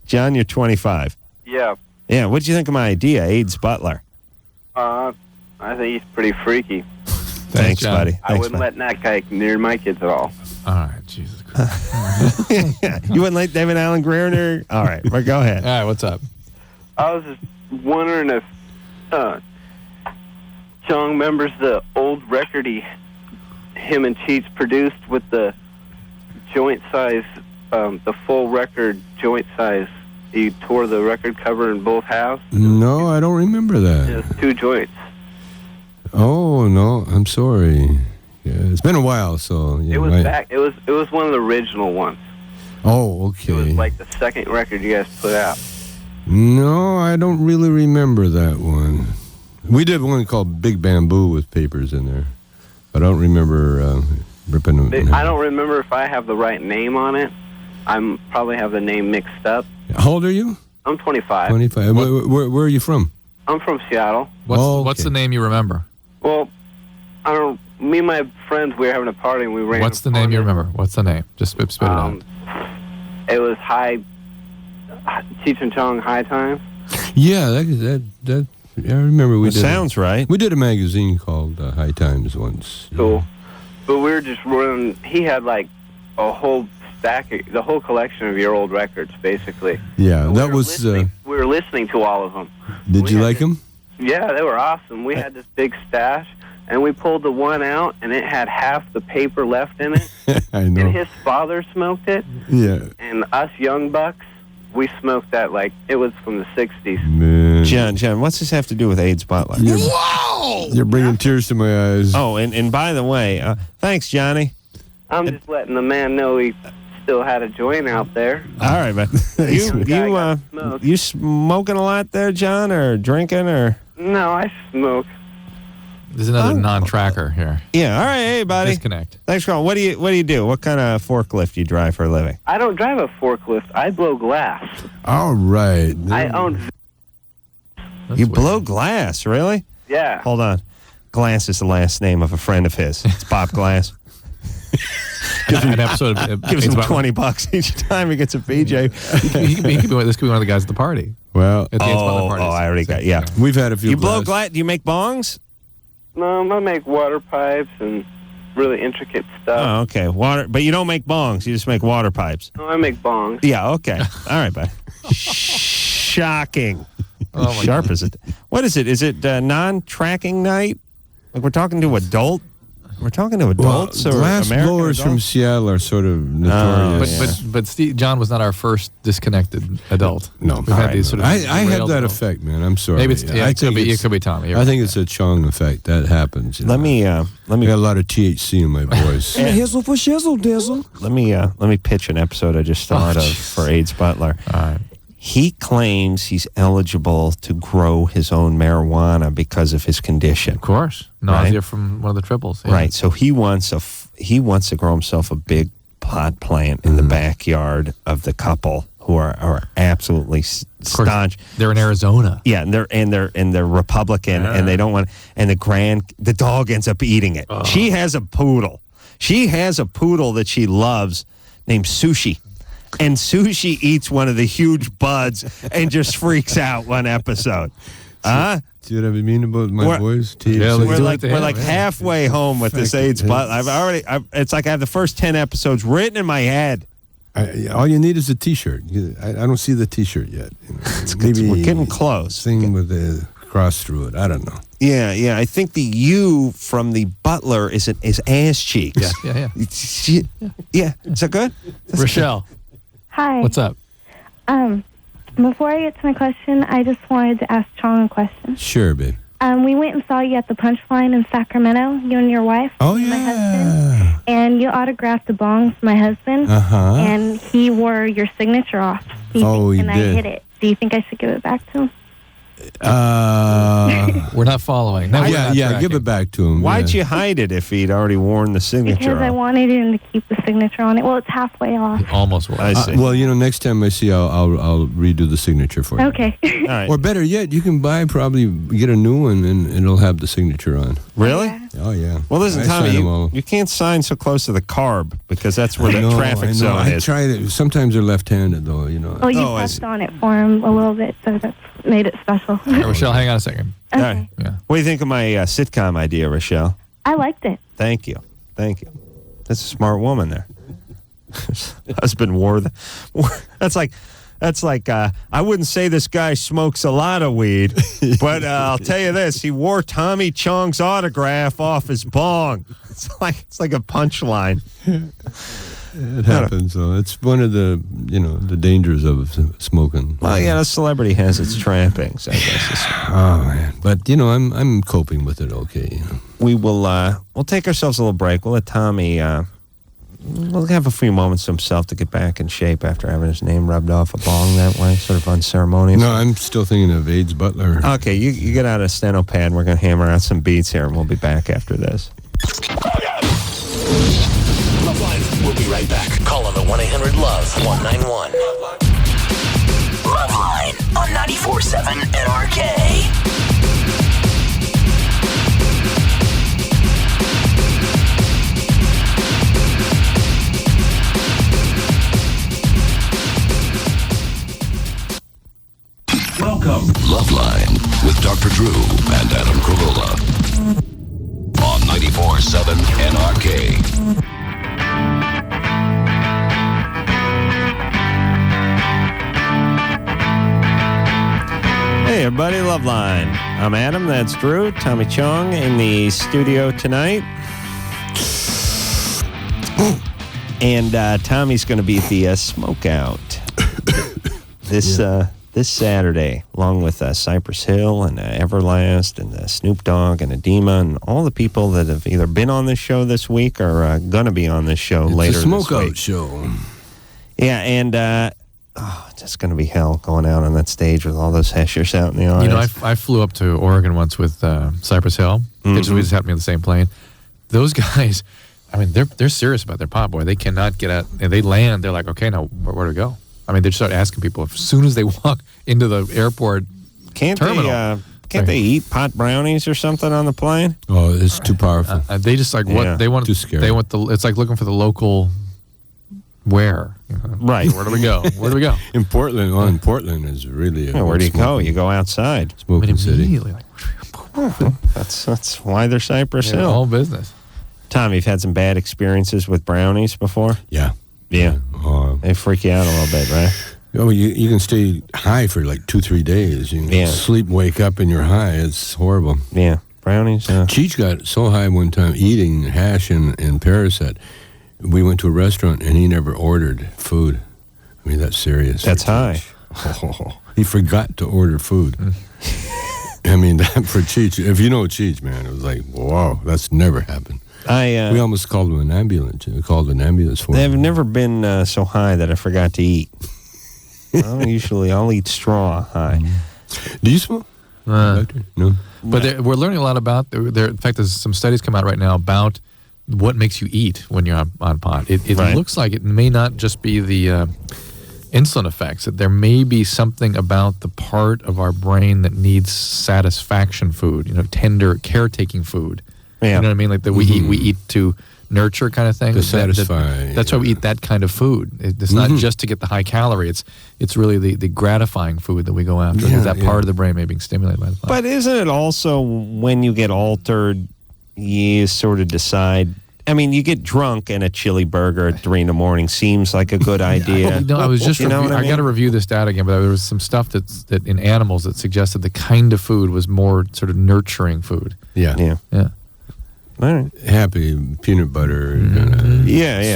John, you're 25. Yeah. Yeah, what did you think of my idea, AIDS Butler? I think he's pretty freaky. Thanks, John. buddy. I wouldn't let that guy near my kids at all. All right, Jesus Christ. You wouldn't let David Allen Greer near? All right, well, go ahead. All right, what's up? I was just wondering if Chong remembers the old record him and Cheech produced with the joint size, the full record joint size. He tore the record cover in both halves. No, I don't remember that. Just 2 joints. Oh no, I'm sorry. Yeah, it's been a while, so It was back. It was one of the original ones. Oh, okay. It was like the second record you guys put out. No, I don't really remember that one. We did one called Big Bamboo with papers in there, but I don't remember ripping them. I don't remember if I have the right name on it. I probably have the name mixed up. How old are you? I'm 25. 25. Where are you from? I'm from Seattle. What's the name you remember? Well, I don't. Me and my friends, we were having a party and we ran. What's the name you remember? What's the name? Just spit it out. It was Cheech and Chong High Times. Yeah, that. I remember we did. Sounds right. We did a magazine called High Times once. Cool. But we were just running. He had like a whole stack, the whole collection of your old records, basically. Yeah, and that was. We were listening to all of them. Did you like them? Yeah, they were awesome. We had this big stash, and we pulled the one out, and it had half the paper left in it. I know. And his father smoked it. Yeah. And us young bucks, we smoked that like it was from the 60s. Man. John, what's this have to do with AIDS Butler? Wow! You're bringing tears to my eyes. Oh, and by the way, thanks, Johnny. I'm just letting the man know he still had a joint out there. All right, man. You smoking a lot there, John, or drinking, or? No, I smoke. There's another non-tracker here. Yeah. All right, hey, buddy. Disconnect. Thanks for calling. What do you do? What kind of forklift do you drive for a living? I don't drive a forklift. I blow glass. All right. I own. You blow glass, really? Yeah. Hold on. Glass is the last name of a friend of his. It's Bob Glass. An episode of Gives him $20 each time he gets a BJ. This could be one of the guys at the party. Well, at the AIDS Butler parties. I already got. Yeah, we've had a few. You blow glass? Do you make bongs? No, I make water pipes and really intricate stuff. Oh, okay. Water, but you don't make bongs. You just make water pipes. No, I make bongs. Yeah. Okay. All right, buddy. Shocking. Oh, Sharp as it. What is it? Is it non-tracking night? Like we're talking to adult. We're talking to adults or glass American blowers adults? from Seattle are sort of notorious. But John was not our first disconnected adult. No, we've had these sort of. I have that effect, man. I'm sorry. Maybe it could be Tommy. I think it's a Chong effect that happens. Let me. I got a lot of THC in my voice. Hizzle for shizzle dizzle. Let me pitch an episode I just thought of for AIDS Butler. All right. He claims he's eligible to grow his own marijuana because of his condition. Of course, nausea from one of the triples. Yeah. Right. So he wants to grow himself a big pot plant in the backyard of the couple who are absolutely staunch. They're in Arizona. Yeah, and they're Republican, and they don't want. And the dog ends up eating it. Oh. She has a poodle. She has a poodle that she loves named Sushi. And Sushi eats one of the huge buds and just freaks out one episode. See what I mean about my voice? We're like halfway home with this AIDS Butler. It's like I have the first 10 episodes written in my head. All you need is a T-shirt. I don't see the T-shirt yet. Maybe we're getting close. Thing with the cross through it. I don't know. Yeah. I think the U from the Butler is ass cheeks. Yeah. Yeah. Is that good? Rochelle. Hi. What's up? Before I get to my question, I just wanted to ask Chong a question. Sure, babe. We went and saw you at the Punchline in Sacramento, you and your wife. Oh, and my husband. And you autographed the bong for my husband. Uh-huh. And he wore your signature off. He and did. I hit it. Do you think I should give it back to him? We're not following. No, give it back to him. Why'd you hide it if he'd already worn the signature Because I off? wanted him to keep the signature on it. Well, it's halfway off. Almost was. I see. Well, next time I see you, I'll redo the signature for you. Okay. All right. Or better yet, you can get a new one and it'll have the signature on. Really? Oh, yeah. Well, listen, I Tommy, sign them all. you can't sign so close to the carb because that's where the traffic zone I is. tried it. Sometimes they're left-handed, though, Oh, you pressed on it for him a little bit, so that's made it special. Rochelle, hang on a second. All right. Yeah. What do you think of my sitcom idea, Rochelle? I liked it. Thank you. That's a smart woman there. Husband wore the. That's like I wouldn't say this guy smokes a lot of weed, but I'll tell you this: he wore Tommy Chong's autograph off his bong. It's like a punchline. It happens, though. It's one of the dangers of smoking. Well, yeah, a celebrity has its trappings, I guess. Oh man, but I'm coping with it. Okay. We will. We'll take ourselves a little break. We'll let Tommy. We'll have a few moments to himself to get back in shape after having his name rubbed off a bong that way, sort of unceremonious. No, I'm still thinking of AIDS Butler. Okay, you get out a steno pad. We're going to hammer out some beats here, and we'll be back after this. LoveLine, we'll be right back. Call on the 1-800-LOVE-191. LoveLine on 94.7 NRK. Welcome. LoveLine with Dr. Drew and Adam Carolla on 94.7 NRK. Hey, everybody. LoveLine. I'm Adam. That's Drew. Tommy Chong in the studio tonight. And Tommy's going to be at the Smokeout this Saturday, along with Cypress Hill and Everlast and Snoop Dogg and Edema and all the people that have either been on this show this week or going to be on this show later this week. It's a Smokeout show. Yeah, and it's just going to be hell going out on that stage with all those heshers out in the audience. You know, I flew up to Oregon once with Cypress Hill. We just happened to be on the same plane. Those guys, I mean, they're serious about their pot, boy. They cannot get out. And they land, they're like, okay, now where do we go? I mean, they start asking people as soon as they walk into the airport terminal. Can't they eat pot brownies or something on the plane? Oh, it's too powerful. They just like what they want. Too scary. They want it's like looking for the local. Where? Right. Where do we go? Where do we go? In Portland. Well, in Portland is really. Where do you go? You go outside. Smoking city. That's why they're Cypress Hill. All business. Tom, you've had some bad experiences with brownies before? Yeah. They freak you out a little bit, right? Oh, you can stay high for like 2-3 days. You can sleep, wake up, and you're high. It's horrible. Yeah, brownies. Cheech got so high one time eating hash in Paris that we went to a restaurant and he never ordered food. I mean, that's serious. That's high. He forgot to order food. I mean, that for Cheech, if you know Cheech, man, it was like, whoa, that's never happened. We almost called him an ambulance. We called an ambulance for him. They've never been so high that I forgot to eat. Usually I'll eat straw high. Do you smoke? No. But we're learning a lot about, in fact, there's some studies come out right now about what makes you eat when you're on pot. It looks like it may not just be the insulin effects, that there may be something about the part of our brain that needs satisfaction food, tender, caretaking food. Yeah. You know what I mean? Like that we eat to nurture kind of thing. To satisfy. That's why we eat that kind of food. It's not just to get the high calorie. It's really the gratifying food that we go after. Because that part of the brain may be stimulated by the pot. But isn't it also when you get altered, you sort of decide... I mean, you get drunk and a chili burger at 3 a.m. seems like a good idea. I was just I got to review this data again, but there was some stuff that in animals that suggested the kind of food was more sort of nurturing food. Yeah. All right. Happy peanut butter,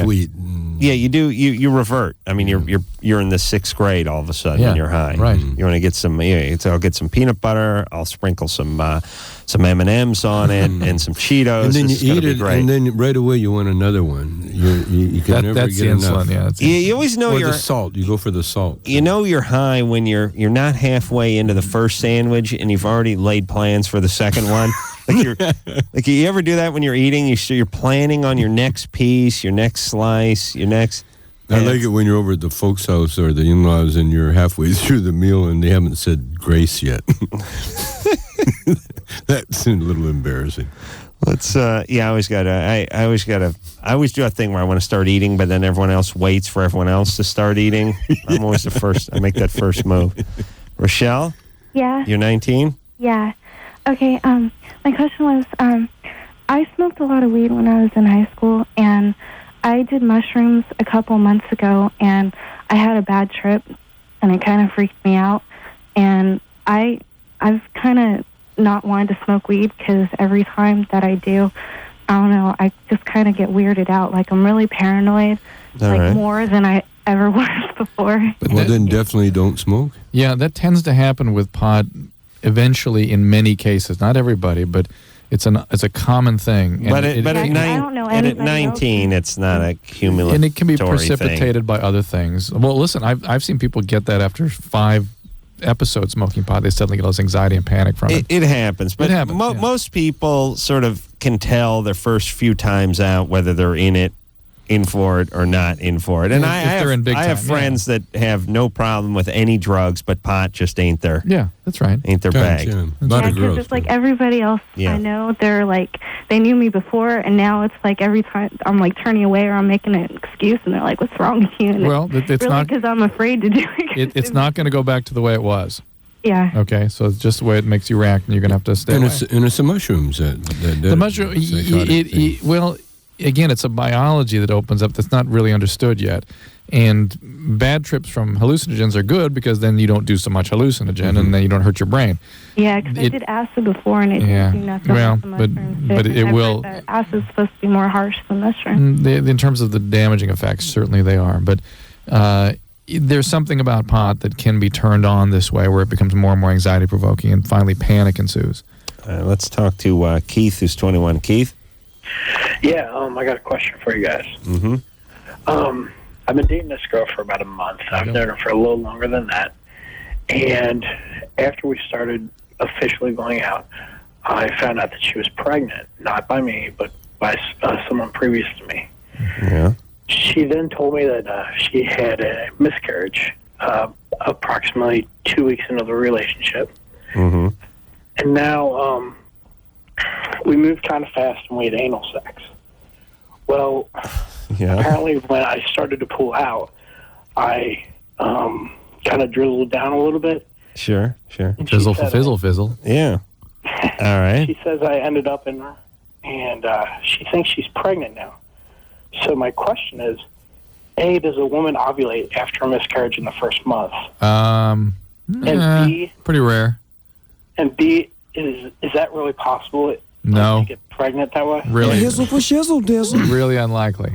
sweet. Yeah, you do. You revert. I mean, you're in the 6th grade all of a sudden when you're high. Right. You want to get some. I'll get some peanut butter. I'll sprinkle some M&Ms on it and some Cheetos. And then you eat it, and then right away you want another one. You can never get enough. Insulin, you always know the salt. You go for the salt. You know you're high when you're not halfway into the first sandwich and you've already laid plans for the second one. Like you ever do that when you're eating? You're planning on your next piece, your next slice, your next. I like it when you're over at the folks' house or the in-laws and you're halfway through the meal and they haven't said grace yet. That's a little embarrassing. Let's. I always do a thing where I want to start eating, but then everyone else waits for everyone else to start eating. I'm always the first. I make that first move. Rochelle? Yeah. You're 19? Yeah. Okay. My question was, I smoked a lot of weed when I was in high school, and I did mushrooms a couple months ago, and I had a bad trip, and it kind of freaked me out. And I've kind of not wanted to smoke weed because every time that I do, I don't know, I just kind of get weirded out. Like I'm really paranoid, more than I ever was before. Well, then definitely don't smoke. Yeah, that tends to happen with pot. Eventually, in many cases, not everybody, but it's a common thing. But at 19, it's not a cumulative. And it can be precipitated by other things. Well, listen, I've seen people get that after 5 episodes smoking pot. They suddenly get all this anxiety and panic from it. It happens, but most people sort of can tell their first few times out whether they're in for it or not in for it. And I have friends that have no problem with any drugs, but pot just ain't their. Yeah, that's right. Ain't their bag. Because it's like everybody else I know, they're like, they knew me before, and now it's like every time I'm like turning away or I'm making an excuse, and they're like, what's wrong with you? And it's really not because I'm afraid to do it. It's not going to go back to the way it was. Yeah. Okay, so it's just the way it makes you react, and you're going to have to stay away. And it's the mushrooms that the mushroom, again, it's a biology that opens up that's not really understood yet. And bad trips from hallucinogens are good because then you don't do so much hallucinogen and then you don't hurt your brain. Yeah, because I did acid before and it didn't do nothing. Well, like the mushrooms but did. it I've will. heard that acid's supposed to be more harsh than mushrooms. In terms of the damaging effects, certainly they are. But there's something about pot that can be turned on this way where it becomes more and more anxiety provoking and finally panic ensues. Let's talk to Keith, who's 21. Keith? Yeah, I got a question for you guys. I've been dating this girl for about a month. I've known her for a little longer than that. And after we started officially going out, I found out that she was pregnant, not by me, but by someone previous to me. Yeah. She then told me that she had a miscarriage approximately 2 weeks into the relationship. Mm-hmm. And now we moved kind of fast and we had anal sex. Well, apparently when I started to pull out, I kind of drizzled down a little bit. Sure. Fizzle for fizzle, fizzle. Yeah. All right. She says I ended up in her, and she thinks she's pregnant now. So my question is, A, does a woman ovulate after a miscarriage in the first month? And B, pretty rare. And B, is that really possible? No. To get pregnant that way? Really? Hizzle for shizzle dizzle. Really unlikely.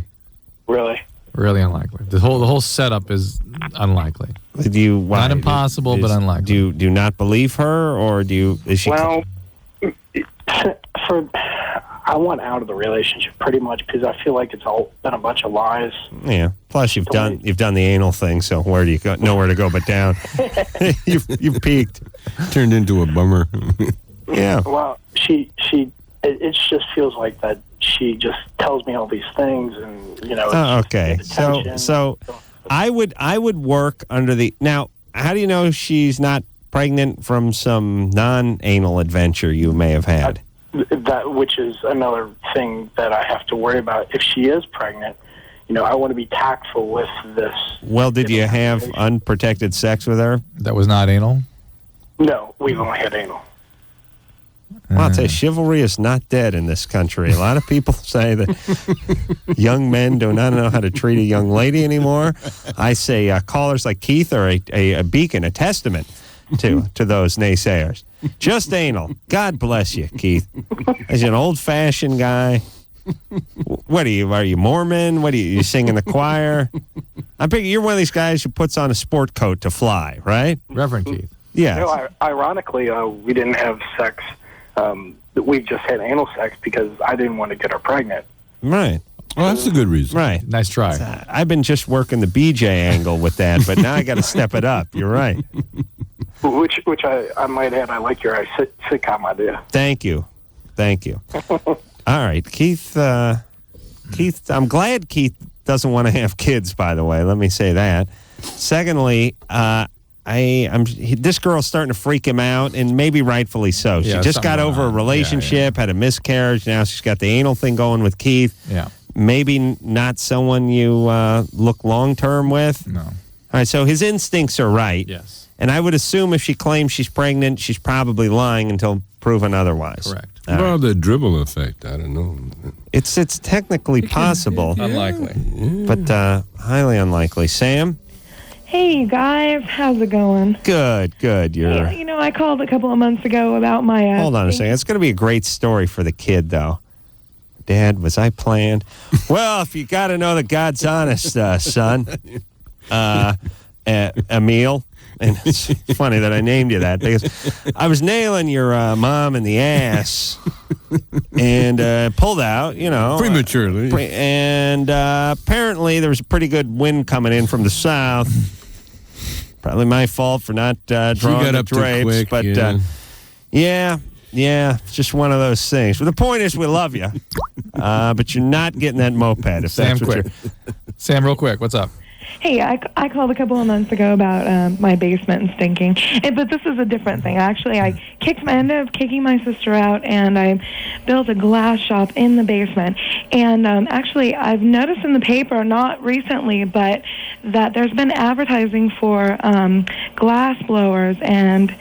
Really? Really unlikely. The whole setup is unlikely. Not impossible, but unlikely. Do you not believe her, or is she? Well, I want out of the relationship pretty much because I feel like it's all been a bunch of lies. Yeah. Plus, you've done the anal thing, so where do you go? Nowhere to go but down. you've peaked. Turned into a bummer. Yeah. Well, it just feels like that. She just tells me all these things, and okay. So I would work under the now. How do you know she's not pregnant from some non-anal adventure you may have had? Which is another thing that I have to worry about. If she is pregnant, I want to be tactful with this. Well, did you have unprotected sex with her? That was not anal? No, we've only had anal. Well, I'll tell you, chivalry is not dead in this country. A lot of people say that young men do not know how to treat a young lady anymore. I say callers like Keith are a beacon, a testament to those naysayers. Just anal. God bless you, Keith. As an old-fashioned guy. What are you? Are you Mormon? What are you sing in the choir? I think you're one of these guys who puts on a sport coat to fly, right? Reverend Keith. Yeah. Ironically, we didn't have sex. We just had anal sex because I didn't want to get her pregnant. Right. Well, that's a good reason. Right. Nice try. I've been just working the BJ angle with that, but now I got to step it up. You're right. Which I might add, I like your sitcom idea. Thank you. All right, Keith. Keith, I'm glad Keith doesn't want to have kids. By the way, let me say that. Secondly, this girl's starting to freak him out, and maybe rightfully so. She just got over a relationship, had a miscarriage. Now she's got the anal thing going with Keith. Yeah. Maybe not someone you look long-term with. No. All right, so his instincts are right. Yes. And I would assume if she claims she's pregnant, she's probably lying until proven otherwise. Correct. Well, the dribble effect, I don't know. It's technically possible. Unlikely. But highly unlikely. Sam? Hey, you guys. How's it going? Good. You're... Hey, I called a couple of months ago about my... Hold on a second. It's going to be a great story for the kid, though. Dad, was I planned? Well, if you got to know that God's honest, son. Emil. And it's funny that I named you that because I was nailing your mom in the ass and pulled out, prematurely. And apparently there was a pretty good wind coming in from the south. Probably my fault for not drawing the drapes. Quick, but yeah, it's just one of those things. But the point is, we love you, but you're not getting that moped. If Sam, that's what quick. Sam, real quick. What's up? Hey, I called a couple of months ago about my basement and stinking, but this is a different thing. Actually, I ended up kicking my sister out, and I built a glass shop in the basement. And actually, I've noticed in the paper, not recently, but that there's been advertising for glass blowers, and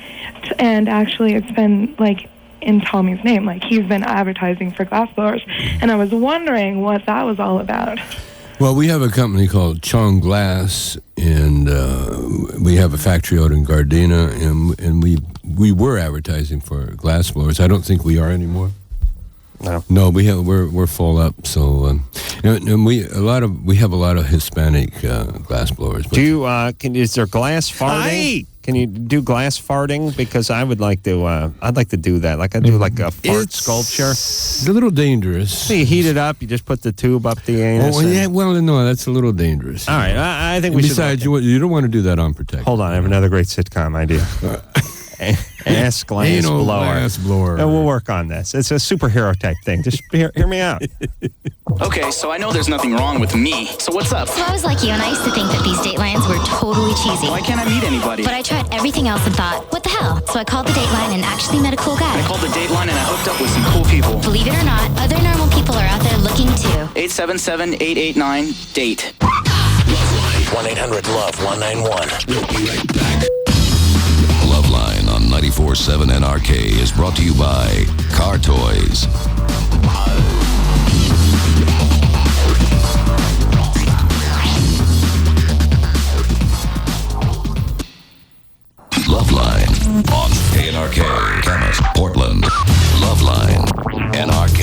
actually, it's been like in Tommy's name. Like, he's been advertising for glass blowers. And I was wondering what that was all about. Well, we have a company called Chong Glass, and we have a factory out in Gardena, and we were advertising for glass blowers. I don't think we are anymore. No, we're full up. So, and we have a lot of Hispanic glass blowers. Do you is there glass farting? Can you do glass farting? Because I would like to. I'd like to do that. Like I do like a fart sculpture. It's a little dangerous. So you heat it up. You just put the tube up the anus. Oh yeah, well no, that's a little dangerous. All right, I think we should. Besides, you don't want to do that on protection. Hold on, I have another great sitcom idea. Ass glass blower. Glass blower. And we'll work on this. It's a superhero type thing. Just hear me out. Okay, so I know there's nothing wrong with me. So what's up? So I was like you, and I used to think that these Datelines were totally cheesy. Why can't I meet anybody? But I tried everything else and thought, what the hell? So I called the Dateline and actually met a cool guy. I called the Dateline and I hooked up with some cool people. Believe it or not, other normal people are out there looking too. 877-889-DATE. 1-800-LOVE-191. We'll be right back. LoveLine on 94.7 NRK is brought to you by Car Toys. LoveLine on KNRK, Camas, Portland. LoveLine, NRK.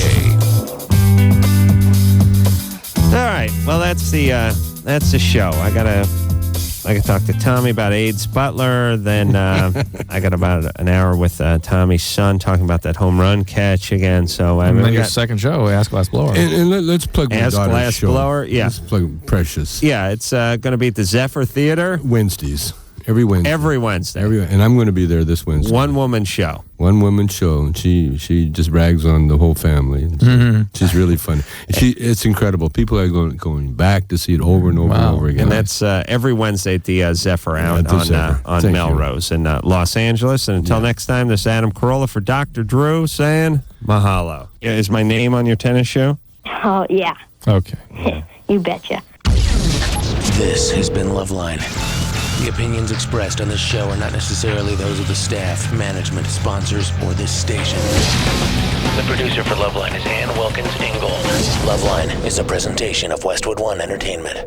All right. Well, that's the show. I gotta talk to Tommy about AIDs Butler. Then I got about an hour with Tommy's son talking about that home run catch again. So and then your second show, Ask Glass Blower. And let's plug my Ask daughter's Glass show. Blower. Yeah, let's plug Precious. Yeah, it's going to be at the Zephyr Theater Wednesdays. Every Wednesday. And I'm going to be there this Wednesday. One woman show. And she just rags on the whole family. She's really funny. It's incredible. People are going back to see it over and over and over again. And that's every Wednesday at the Zephyr out on Melrose in Los Angeles. And until next time, this is Adam Carolla for Dr. Drew saying mahalo. Is my name on your tennis shoe? Oh, yeah. Okay. You betcha. This has been LoveLine. The opinions expressed on this show are not necessarily those of the staff, management, sponsors, or this station. The producer for LoveLine is Ann Wilkins Ingold. LoveLine is a presentation of Westwood One Entertainment.